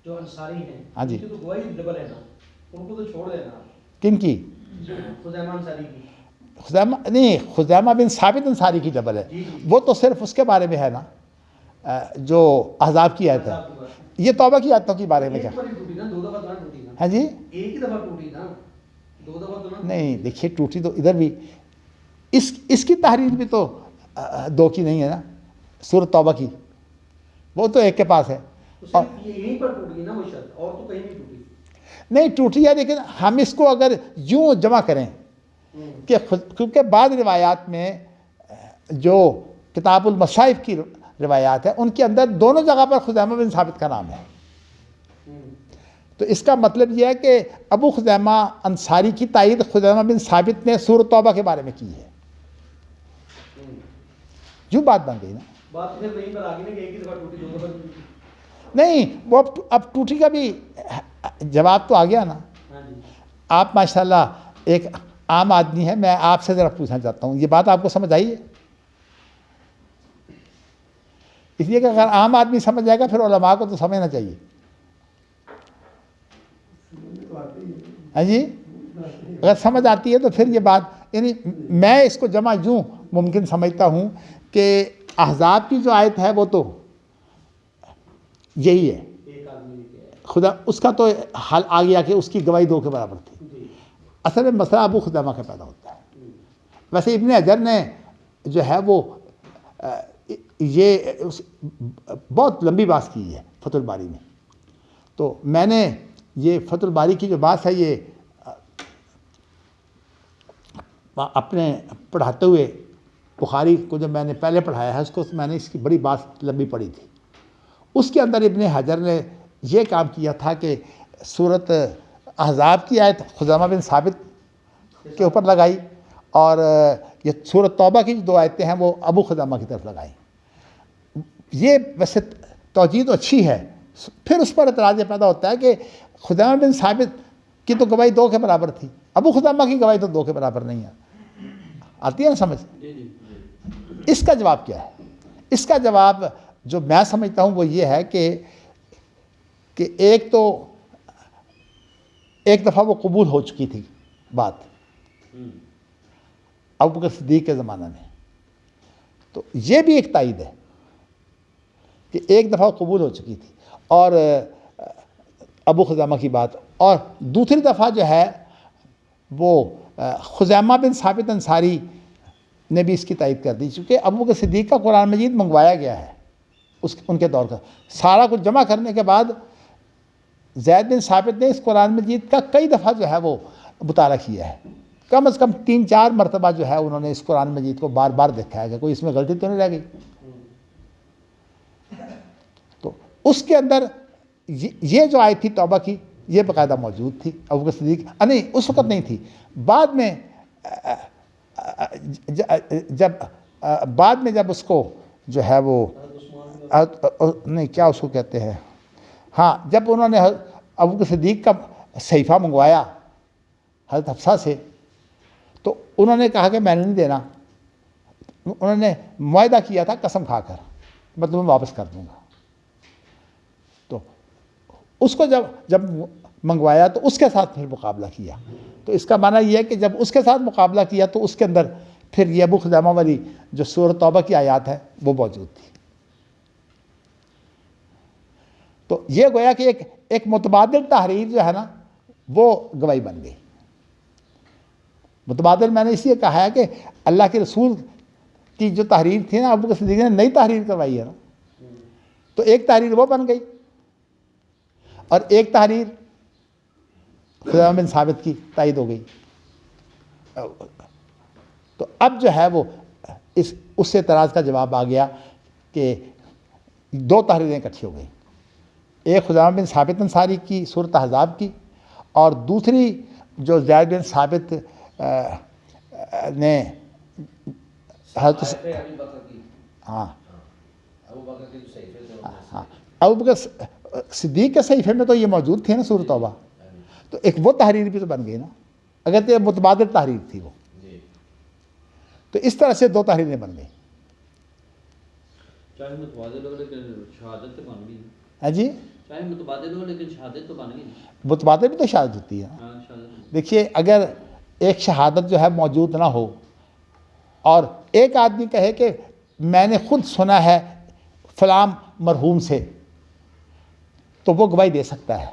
جو انصاری ہیں ہاں جی تو گواہی ڈبل ہے نا ان کو تو چھوڑ دینا. کن کی؟ خزیمہ انصاری کی. خزیمہ نہیں خزیمہ بن ثابت انصاری کی ڈبل ہے. وہ تو صرف اس کے بارے میں ہے نا جو احزاب کی آیت ہے یہ توبہ کی آیتوں کے بارے میں کیا؟ ایک بار ہی ٹوٹی نا، 2 دفعہ تو نہ ٹوٹی نا، ہاں جی ایک ہی دفعہ ٹوٹی نا، 2 دفعہ تو نہ ٹوٹی۔ نہیں دیکھیے ٹوٹی تو ادھر بھی اس کی تحریر بھی تو 2 کی نہیں ہے نا، سورۃ توبہ کی وہ تو ایک کے پاس ہے تو اور صرف یہیں پر ٹوٹی نا وہ شرط، اور تو کہیں نہیں ٹوٹی۔ نہیں ٹوٹی ہے، لیکن ہم اس کو اگر یوں جمع کریں کہ کیونکہ بعض روایات میں جو کتاب المصائف کی روایات ہیں ان کے اندر دونوں جگہ پر خزیمہ بن ثابت کا نام ہے، تو اس کا مطلب یہ ہے کہ ابو خزیمہ انصاری کی تائید خزیمہ بن ثابت نے سورۃ توبہ کے بارے میں کی ہے، یوں بات بن گئی نا۔ بات پھر وہیں پر آ گئی نا کہ ایک ہی دفعہ ٹوٹی، 2 دفعہ ٹوٹی۔ نہیں وہ اب ٹوٹی کا بھی جواب تو آ گیا نا۔ ہاں جی، آپ ماشاءاللہ ایک عام آدمی ہے، میں آپ سے ذرا پوچھنا چاہتا ہوں یہ بات آپ کو سمجھ آئی ہے؟ اس لیے کہ اگر عام آدمی سمجھ جائے گا پھر علماء کو تو سمجھنا چاہیے، ہاں جی اگر سمجھ آتی ہے تو پھر یہ بات، یعنی میں اس کو جمع یوں ممکن سمجھتا ہوں کہ احزاب کی جو آیت ہے وہ تو یہی ہے، ایک آدمی نے کیا ہے۔ خدا اس کا تو حل آ گیا کہ اس کی گواہی 2 کے برابر تھی، جی، اصل میں مسئلہ ابو خزیمہ کا پیدا ہوتا ہے۔ ویسے ابن حجر نے جو ہے وہ یہ بہت لمبی بات کی ہے فتح الباری میں، تو میں نے یہ فتح الباری کی جو بات ہے یہ اپنے پڑھاتے ہوئے بخاری کو جب میں نے پہلے پڑھایا ہے اس کو میں نے اس کی بڑی بات لمبی پڑھی تھی، اس کے اندر ابن حجر نے یہ کام کیا تھا کہ سورۃ احزاب کی آیت خزیمہ بن ثابت کے اوپر لگائی اور یہ سورۃ توبہ کی جو 2 آیتیں ہیں وہ ابو خزیمہ کی طرف لگائی۔ یہ ویسے توجیہ تو اچھی ہے، پھر اس پر اعتراض یہ پیدا ہوتا ہے کہ خزیمہ بن ثابت کی تو گواہی 2 کے برابر تھی، ابو خزیمہ کی گواہی تو 2 کے برابر نہیں ہے، آتی ہے نا سمجھ؟ اس کا جواب کیا ہے؟ اس کا جواب جو میں سمجھتا ہوں وہ یہ ہے کہ ایک دفعہ وہ قبول ہو چکی تھی بات ابوبکر صدیق کے زمانہ میں، تو یہ بھی ایک تائید ہے کہ ایک دفعہ قبول ہو چکی تھی اور ابو خزیمہ کی بات، اور دوسری دفعہ جو ہے وہ خزیمہ بن ثابت انصاری نے بھی اس کی تائید کر دی، چونکہ ابوبکر صدیق کا قرآن مجید منگوایا گیا ہے ان کے دور کا، سارا کچھ جمع کرنے کے بعد زید بن ثابت نے اس قرآن مجید کا کئی دفعہ جو ہے وہ مطالعہ کیا ہے، کم از کم 3-4 مرتبہ جو ہے انہوں نے اس قرآن مجید کو بار بار دیکھا ہے کہ کوئی اس میں غلطی تو نہیں رہ گئی، تو اس کے اندر یہ جو آیت تھی توبہ کی یہ باقاعدہ موجود تھی، ابوبکر صدیق نہیں اس وقت نہیں تھی، بعد میں جب اس کو جو ہے وہ نہیں کیا اس کو کہتے ہیں، ہاں جب انہوں نے ابوبکر صدیق کا صحیفہ منگوایا حضرت حفصہ سے تو انہوں نے کہا کہ میں نے نہیں دینا، انہوں نے معاہدہ کیا تھا قسم کھا کر میں تمہیں واپس کر دوں گا، تو اس کو جب منگوایا تو اس کے ساتھ پھر مقابلہ کیا، تو اس کا معنی یہ ہے کہ جب اس کے ساتھ مقابلہ کیا تو اس کے اندر پھر یہ ابو خزیمہ والی جو سورۃ توبہ کی آیات ہے وہ موجود تھی، تو یہ گویا کہ ایک متبادل تحریر جو ہے نا وہ گواہی بن گئی۔ متبادل میں نے اس لیے کہا ہے کہ اللہ کے رسول کی جو تحریر تھی نا ابوبکر صدیق نے نئی تحریر کروائی ہے نا، تو ایک تحریر وہ بن گئی اور ایک تحریر خزیمہ بن ثابت کی تائید ہو گئی، تو اب جو ہے وہ اس سے اعتراض کا جواب آ گیا کہ 2 تحریریں اکٹھی ہو گئی، ایک خزیمہ بن ثابت انصاری کی سورۃ احزاب کی اور دوسری جو زید بن ثابت نے حضرت ہاں ابوبکر صدیق کے صحیفے میں تو یہ موجود تھی نا سورۃ توبہ، تو ایک وہ تحریر بھی تو بن گئی نا، اگر تو یہ متبادل تحریر تھی وہ، تو اس طرح سے 2 تحریریں بن گئی۔ چاہے متبادل ہو لیکن شہادت تو بن گئی، ہاں جی چاہے متبادل ہو لیکن شہادت تو بن گئی، متبادل بھی تو شہادت ہوتی ہے۔ ہاں شہادت، دیکھیے اگر ایک شہادت جو ہے موجود نہ ہو اور ایک آدمی کہے کہ میں نے خود سنا ہے فلاں مرحوم سے، تو وہ گواہی دے سکتا ہے.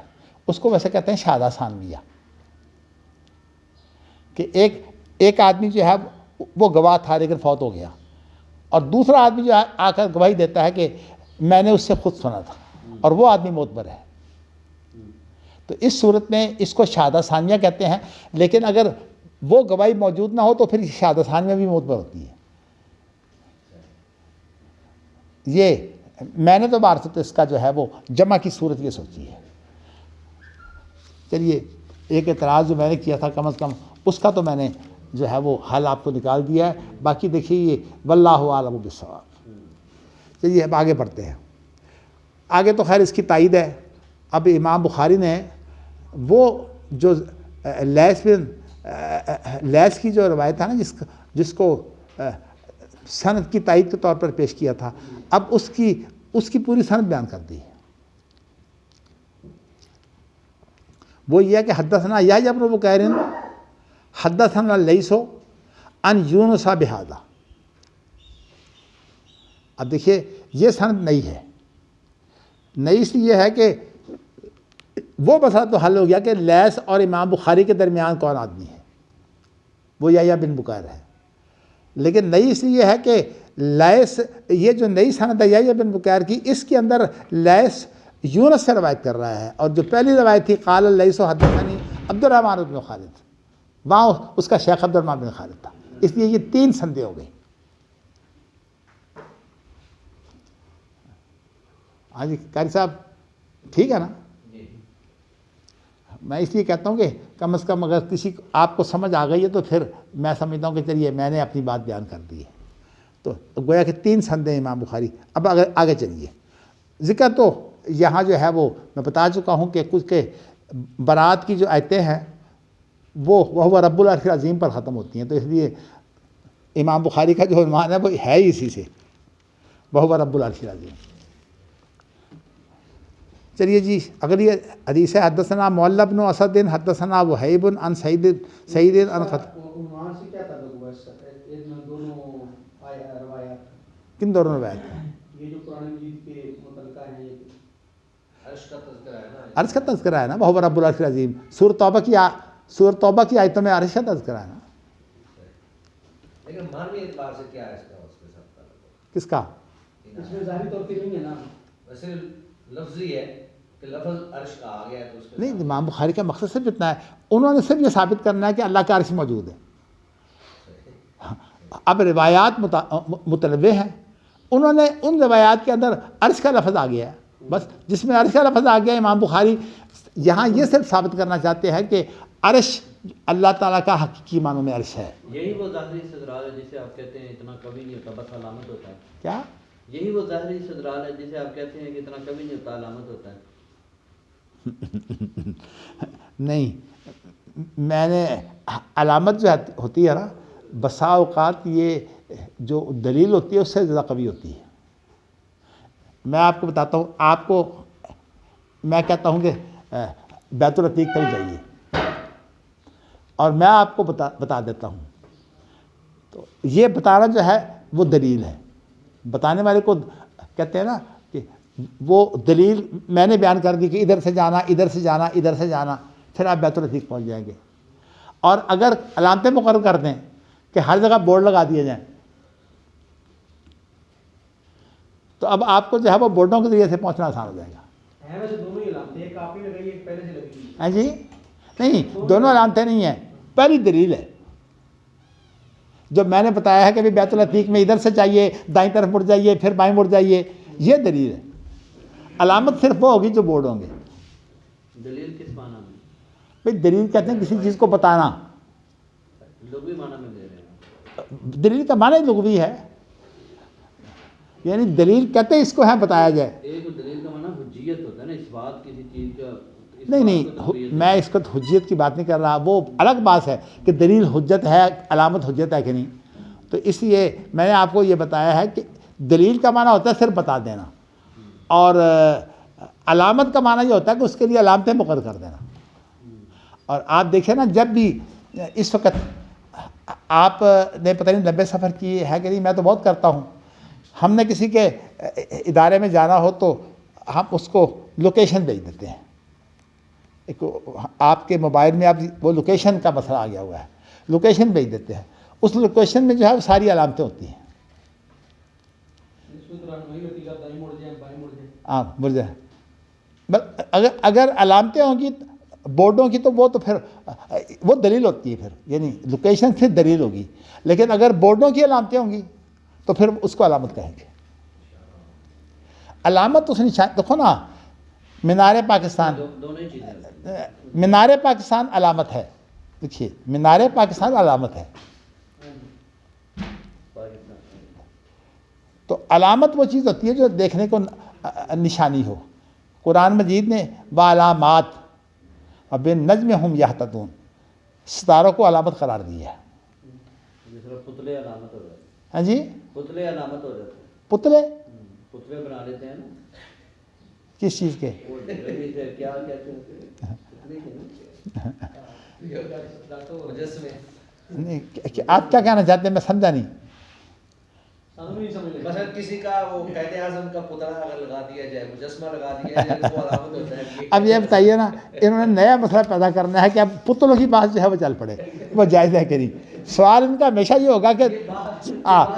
اس کو ویسے کہتے ہیں شہادہ ثانویہ، کہ ایک آدمی جو ہے وہ گواہ تھا لیکن فوت ہو گیا، اور دوسرا آدمی جو آ کر گواہی دیتا ہے کہ میں نے اس سے خود سنا تھا اور وہ آدمی معتبر ہے. تو اس صورت میں اس کو شہادہ ثانیہ کہتے ہیں. لیکن اگر وہ گواہی موجود نہ ہو تو پھر شہادہ ثانیہ بھی معتبر ہوتی ہے. یہ میں نے تو بارست اس کا جو ہے وہ جمع کی صورت یہ سوچی ہے. چلیے ایک اعتراض جو میں نے کیا تھا کم از کم اس کا تو میں نے جو ہے وہ حل آپ کو نکال دیا ہے. باقی دیکھیے یہ واللہ اعلم بالصواب. چلیے اب آگے بڑھتے ہیں. آگے تو خیر اس کی تائید ہے. اب امام بخاری نے وہ جو لیث کی جو روایت ہے نا جس کو سند کی تائید کے طور پر پیش کیا تھا، اب اس کی پوری سند بیان کر دی ہے. وہ یہ ہے کہ حدثنا یحییٰ بن بکیر حدثنا لیث عن یونس بہذا. اب دیکھیے یہ سند نئی ہے. نئی اس لیے ہے کہ وہ مسئلہ تو حل ہو گیا کہ لیث اور امام بخاری کے درمیان کون آدمی ہے، وہ یحییٰ بن بکیر ہے. لیکن نئی اس لیے ہے کہ لیث، یہ جو نئی سند ہے یحییٰ بن بکیر کی، اس کے اندر لیث یونس سے روایت کر رہا ہے، اور جو پہلی روایت تھی قال اللیث حدثنی عبد الرحمن بن خالد، وہاں اس کا شیخ عبد الرحمن بن خالد تھا. اس لیے یہ 3 سندیں ہو گئی. ہاں جی قاری صاحب ٹھیک ہے نا؟ میں اس لیے کہتا ہوں کہ کم از کم اگر کسی آپ کو سمجھ آ گئی ہے تو پھر میں سمجھتا ہوں کہ چلیے میں نے اپنی بات بیان کر دی ہے. تو گویا کہ 3 سندیں امام بخاری. اب آگے چلیے. ذکر تو یہاں جو ہے وہ میں بتا چکا ہوں کہ کچھ کے برات کی جو آیتیں ہیں وہ رب العرش العظیم پر ختم ہوتی ہیں. تو اس لیے امام بخاری کا جو عنوان ہے وہ ہے ہی اسی سے، وہ رب العرش العظیم. چلیے جی اگلی حدیث ہے حدثنا معل بن اسد حدثنا وہیب عن سعید عن عنوان سے کیا تعلق ہوا ان دونوں روایات؟ کن دونوں روایات ہیں؟ یہ جو قرآن مجید کے متعلقہ ہیں، عرش کا تذکرہ ہے نا. عرش کا تذکرہ ہے نا، وہ رب العرش العظیم. سورۃ توبہ کی آیتوں میں عرش کا تذکرہ ہے نا. لیکن معنوی اعتبار سے کیا ہے اس کا اس کے ساتھ تعلق؟ کس کا؟ اس میں ظاہری طور پہ نہیں ہے نا، ویسے لفظی ہے کہ لفظ عرش کا آ گیا ہے تو اس کے نہیں، امام بخاری کا مقصد صرف اتنا ہے، انہوں نے صرف یہ ثابت کرنا ہے کہ اللہ کا عرش موجود ہے. اب روایات متنوع ہیں، انہوں نے ان روایات کے اندر عرش کا لفظ آ گیا ہے. بس جس میں عرش کا لفظ آ گیا، امام بخاری یہاں یہ صرف ثابت کرنا چاہتے ہیں کہ عرش اللہ تعالیٰ کا حقیقی معنوں میں عرش ہے. یہی وہ ظاہری استدلال ہے جسے آپ کہتے ہیں اتنا کبھی نہیں ہوتا بس علامت ہوتا ہے. کیا؟ یہی وہ ظاہری استدلال ہے جسے آپ کہتے ہیں کہ اتنا کبھی نہیں ہوتا علامت ہوتا ہے. نہیں، میں نے علامت جو ہوتی ہے نا، بسا اوقات یہ جو دلیل ہوتی ہے اس سے زیادہ قوی ہوتی ہے. میں آپ کو بتاتا ہوں، آپ کو میں کہتا ہوں کہ بیت العتیق تک جائیے، اور میں آپ کو بتا دیتا ہوں، تو یہ بتانا جو ہے وہ دلیل ہے. بتانے والے کو کہتے ہیں نا کہ وہ دلیل میں نے بیان کر دی کہ ادھر سے جانا، ادھر سے جانا، ادھر سے جانا، پھر آپ بیت العتیق پہنچ جائیں گے. اور اگر علامتیں مقرر کر دیں کہ ہر جگہ بورڈ لگا دیے جائیں، تو اب آپ کو جو ہے وہ بورڈوں کے ذریعے سے پہنچنا آسان ہو جائے گا. ہیں ویسے دونوں ہی علامتیں، ایک آپ ہی لگائی ایک پہلے سے لگی. ہاں جی، نہیں دونوں علامتیں نہیں ہیں، پہلی دلیل ہے جو میں نے بتایا ہے کہ بیت العتیق میں ادھر سے جائیے، دائیں طرف مڑ جائیے، پھر بائیں مڑ جائیے، یہ دلیل ہے. علامت صرف وہ ہوگی جو بورڈ ہوں گے. دلیل کس معنی میں؟ بھائی دلیل کہتے ہیں کسی چیز کو بتانا. لغوی معنی میں دے رہے ہیں. دلیل کا معنی لغوی ہے، یعنی دلیل کہتے ہیں اس کو ہے بتایا جائے. ایک دلیل کا معنی حجیت ہوتا ہے نا، اس بات کسی چیز کا. نہیں، میں اس کو حجیت کی بات نہیں کر رہا، وہ الگ بات ہے کہ دلیل حجت ہے، علامت حجت ہے کہ نہیں. تو اس لیے میں نے آپ کو یہ بتایا ہے کہ دلیل کا معنی ہوتا ہے صرف بتا دینا، اور علامت کا معنی یہ ہوتا ہے کہ اس کے لیے علامتیں مقرر کر دینا. اور آپ دیکھیں نا، جب بھی اس وقت آپ نے پتہ نہیں لمبے سفر کیے ہے کہ نہیں، میں تو بہت کرتا ہوں. ہم نے کسی کے ادارے میں جانا ہو تو ہم اس کو لوکیشن بھیج دیتے ہیں. ایک آپ کے موبائل میں آپ وہ لوکیشن کا مسئلہ آ گیا ہوا ہے, لوکیشن بھیج دیتے ہیں. اس لوکیشن میں جو ہے وہ ساری علامتیں ہوتی ہیں. ہاں مڑ جائے. اگر علامتیں ہوں گی بورڈوں کی تو وہ تو پھر وہ دلیل ہوتی ہے, پھر یعنی لوکیشن پھر دلیل ہوگی. لیکن اگر بورڈوں کی علامتیں ہوں گی تو پھر اس کو علامت کہیں گے. علامت اس نشان دیکھو نا, مینار پاکستان, دونوں ہی چیزیں. مینار پاکستان علامت ہے. دیکھیے مینار پاکستان علامت ہے. تو علامت وہ چیز ہوتی ہے جو دیکھنے کو نشانی ہو. قرآن مجید نے وعلامات وبالنجم ہم یہتدون, ستاروں کو علامت قرار دی ہے. پتلے علامت ہو جاتے ہیں. ہاں جی, پتلے علامت ہو جاتے ہیں. پتلے پتلے بنا لیتے ہیں نا. کس چیز کے؟ کیا کہتے نہیں, آپ کیا کہنا چاہتے ہیں, میں سمجھا نہیں. مثلا کسی کا وہ قائد اعظم کا پتلا اگر لگا دیا جائے, مجسمہ لگا دیا جائے, وہ علامت ہوتا ہے. اب یہ بتائیے نا, انہوں نے نیا مسئلہ پیدا کرنا ہے کہ اب پتلوں کی بات جو ہے وہ چل پڑے, وہ جائز ہے کہ نہیں. سوال ان کا ہمیشہ یہ ہوگا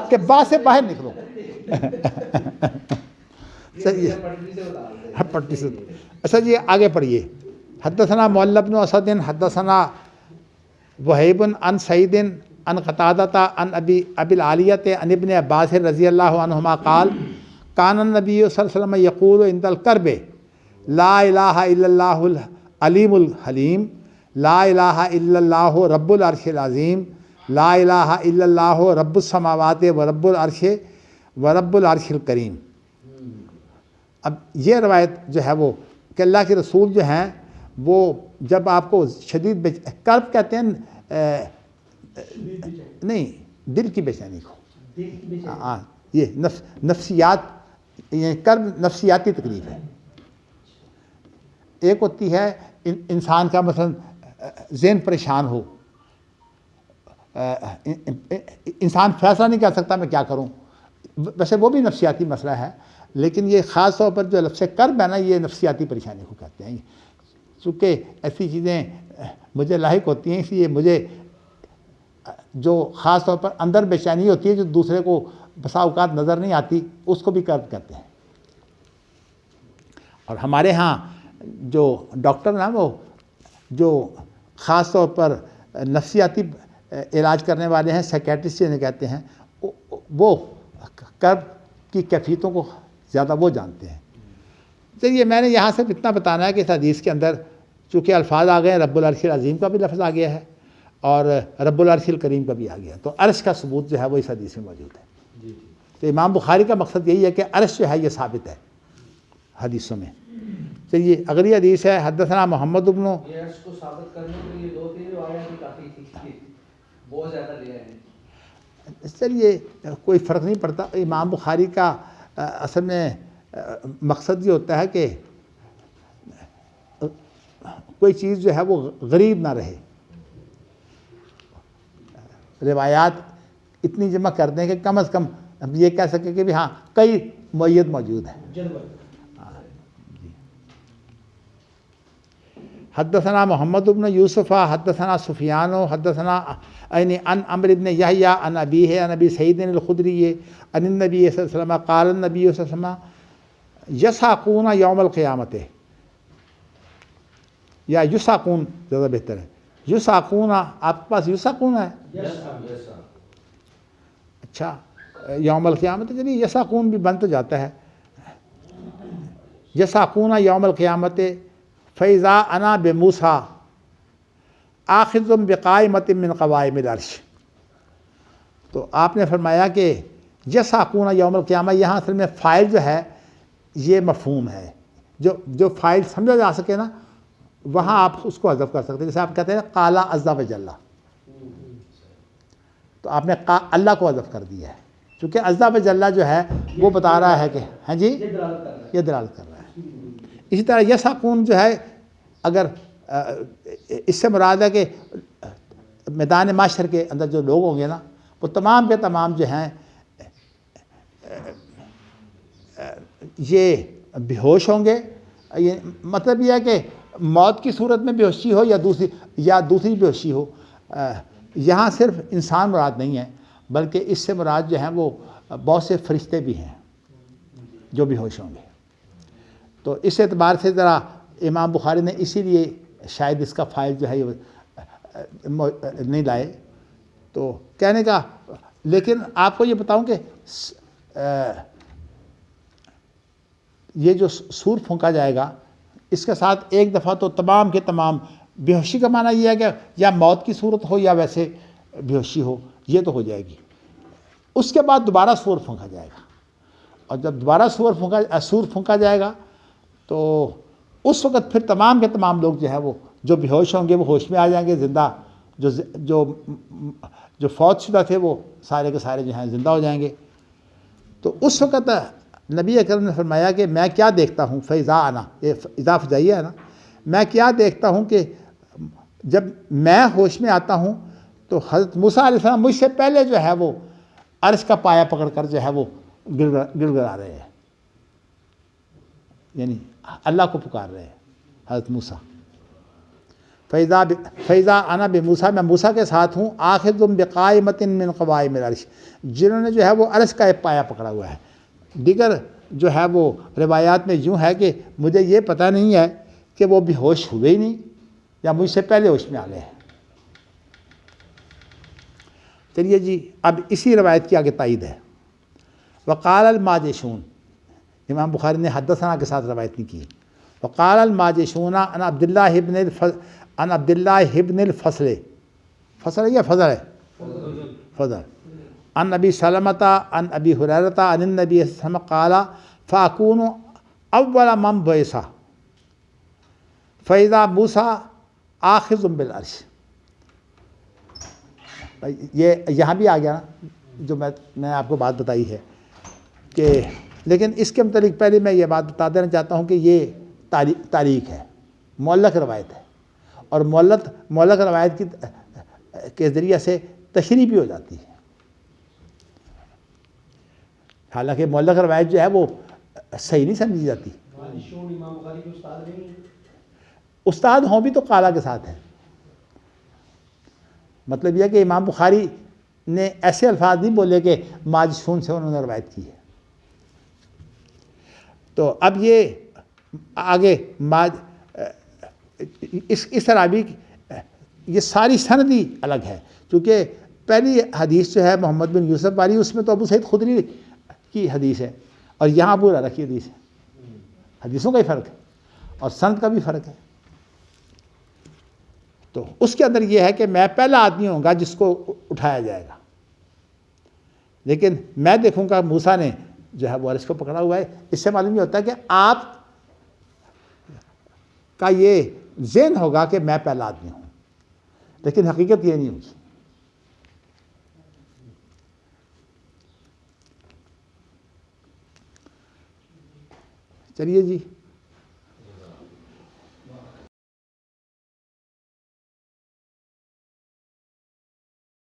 کہ بات سے باہر نکلو. پٹی سے. اچھا جی آگے پڑھیے. حدثنا معل بن اسد حدثنا وہیب عن سعید عن قتادہ عن ابی العالیۃ عن ابن عباس رضی اللہ عنہما قال کان النبی صلی اللہ علیہ وسلم یقول عند الکرب لا الہ الا اللہ العلیم الحلیم لا الہ الا اللہ رب العرش العظیم لا الہ الا اللہ رب السماوات ورب العرش الکریم. اب یہ روایت جو ہے وہ کہ اللہ کے رسول جو ہیں وہ جب آپ کو شدید کرب کہتے ہیں نہیں, دل کی بے چینی کو. ہاں یہ نفسیات, یہ کرب نفسیاتی تکلیف ہے. ایک ہوتی ہے انسان کا مثلا ذہن پریشان ہو, انسان فیصلہ نہیں کر سکتا میں کیا کروں, ویسے وہ بھی نفسیاتی مسئلہ ہے, لیکن یہ خاص طور پر جو لفظ کرب ہے نا, یہ نفسیاتی پریشانی کو کہتے ہیں. چونکہ ایسی چیزیں مجھے لاحق ہوتی ہیں, اس لیے مجھے جو خاص طور پر اندر بے چینی ہوتی ہے جو دوسرے کو بسا اوقات نظر نہیں آتی, اس کو بھی کرب کہتے ہیں. اور ہمارے ہاں جو ڈاکٹر نا وہ جو خاص طور پر نفسیاتی علاج کرنے والے ہیں, سائیکیٹرسٹ جنہیں کہتے ہیں, وہ کرب کی کیفیتوں کو زیادہ وہ جانتے ہیں. چلیے میں نے یہاں سے اتنا بتانا ہے کہ اس حدیث کے اندر چونکہ الفاظ آ گئے ہیں, رب العرش العظیم کا بھی لفظ آ گیا ہے اور رب العرش الکریم کا بھی آ گیا, تو عرش کا ثبوت جو ہے وہ اس حدیث میں موجود ہے. تو امام بخاری کا مقصد یہی ہے کہ عرش جو ہے یہ ثابت ہے حدیثوں میں. چلیے اگلی حدیث ہے. حدثنا محمد بن, یہ عرش کو ثابت کرنے کے لیے 2-3 روایات ہی کافی تھی, بہت زیادہ لے آئے ہیں. چلیے کوئی فرق نہیں پڑتا. امام بخاری کا اصل میں مقصد یہ ہوتا ہے کہ کوئی چیز جو ہے وہ غریب نہ رہے, روایات اتنی جمع کر دیں کہ کم از کم ہم یہ کہہ سکیں کہ بھی ہاں کئی معید موجود ہیں. حدثنا محمد بن یوسف حدثنا سفیان حدثنا عن عمرو بن یحییٰ عن ابیہ عن ابی سعید الخدری عن النبی صلی اللہ علیہ وسلم قال النبی صلی اللہ علیہ وسلم یساقون یوم القیامت, یا یساقون زیادہ بہتر ہے. یساقون, آپ کے پاس یساقون ہے؟ اچھا یوم القیامت, چلیے یساقون بھی بن تو جاتا ہے. یساقون یوم القیامت فیضا انا بموسیٰ آخذ بقائمۃ من قوائم العرش. تو آپ نے فرمایا کہ یساقون یوم القیامہ, یہاں اصل میں فاعل جو ہے یہ مفہوم ہے, جو فاعل سمجھا جا سکے نا وہاں آپ اس کو حذف کر سکتے ہیں. جیسے آپ کہتے ہیں قال عز وجل, تو آپ نے اللہ کو حذف کر دیا ہے, چونکہ عز وجل جو ہے وہ بتا رہا ہے کہ ہاں جی یہ دلالت کر رہا ہے. اسی طرح یساقون جو ہے اگر اس سے مراد ہے کہ میدان معاشر کے اندر جو لوگ ہوں گے نا وہ تمام کے تمام جو ہیں یہ بے ہوش ہوں گے، یہ مطلب یہ ہے کہ موت کی صورت میں بے ہوشی ہو یا دوسری بے ہوشی ہو، یہاں صرف انسان مراد نہیں ہے، بلکہ اس سے مراد جو ہیں وہ بہت سے فرشتے بھی ہیں جو بے ہوش ہوں گے۔ تو اس اعتبار سے ذرا امام بخاری نے اسی لیے شاید اس کا فائل جو ہے یہ نہیں لائے۔ تو کہنے کا، لیکن آپ کو یہ بتاؤں کہ یہ جو سور پھونکا جائے گا، اس کے ساتھ ایک دفعہ تو تمام کے تمام بے ہوشی کا معنی یہ ہے کہ یا موت کی صورت ہو یا ویسے بے ہوشی ہو، یہ تو ہو جائے گی۔ اس کے بعد دوبارہ سور پھونکا جائے گا، اور جب دوبارہ سور پھونکا جائے گا تو اس وقت پھر تمام کے تمام لوگ جو ہے وہ جو بے ہوش ہوں گے وہ ہوش میں آ جائیں گے، زندہ جو فوت شدہ تھے وہ سارے کے سارے جو ہیں زندہ ہو جائیں گے۔ تو اس وقت نبی اکرم نے فرمایا کہ میں کیا دیکھتا ہوں، فیضا آنا، یہ اضاف جائیے ہے نا، میں کیا دیکھتا ہوں کہ جب میں ہوش میں آتا ہوں تو حضرت موسیٰ علیہ السلام مجھ سے پہلے جو ہے وہ عرش کا پایا پکڑ کر جو ہے وہ گڑگڑا رہے ہیں، یعنی اللہ کو پکار رہے ہیں حضرت موسیٰ۔ فیضا انا بموسیٰ، میں موسیٰ کے ساتھ ہوں، آخذ بقائمۃ من قوائم العرش، جنہوں نے جو ہے وہ عرش کا ایک پایا پکڑا ہوا ہے۔ دیگر جو ہے وہ روایات میں یوں ہے کہ مجھے یہ پتہ نہیں ہے کہ وہ بھی ہوش ہوئے ہی نہیں یا مجھ سے پہلے ہوش میں آ گئے ہیں۔ چلیے جی، اب اسی روایت کی آگے تائید ہے۔ وقال الماجشون، امام بخاری نے حدثنا کے ساتھ روایت نہیں کی۔ وقال الماجشون عن عبد اللہ ابن الفضل، فضل ہے یا فضل ہے؟ فضل، عن ابی سلمۃ عن ابی ہریرہ عن النبی صلی اللہ علیہ وسلم قال فاکون اول من بعث فاذا موسیٰ آخذ بالعرش۔ یہ یہاں بھی آ گیا نا جو میں نے آپ کو بات بتائی ہے کہ، لیکن اس کے متعلق پہلے میں یہ بات بتا دینا چاہتا ہوں کہ یہ تاریخ ہے، معلق روایت ہے، اور معلق روایت کے ذریعے سے تشریح بھی ہو جاتی ہے۔ حالانکہ معلق روایت جو ہے وہ صحیح نہیں سمجھی جاتی۔ امام بخاری کے استاد نہیں ہیں، استاد ہوں بھی تو قالا کے ساتھ ہے۔ مطلب یہ کہ امام بخاری نے ایسے الفاظ نہیں بولے کہ ماجشون سے انہوں نے روایت کی ہے۔ تو اب یہ آگے اس رابی یہ ساری سند ہی الگ ہے، کیونکہ پہلی حدیث جو ہے محمد بن یوسف والی، اس میں تو ابو سعید خدری کی حدیث ہے، اور یہاں ابو ہریرہ کی حدیث ہے۔ حدیثوں کا ہی فرق ہے اور سند کا بھی فرق ہے۔ تو اس کے اندر یہ ہے کہ میں پہلا آدمی ہوں گا جس کو اٹھایا جائے گا، لیکن میں دیکھوں گا موسیٰ نے جو ہے وہ عرش کو پکڑا ہوا ہے۔ اس سے معلوم یہ ہوتا ہے کہ آپ کا یہ ذہن ہوگا کہ میں پہلا آدمی ہوں، لیکن حقیقت یہ نہیں ہوگی۔ چلیے جی۔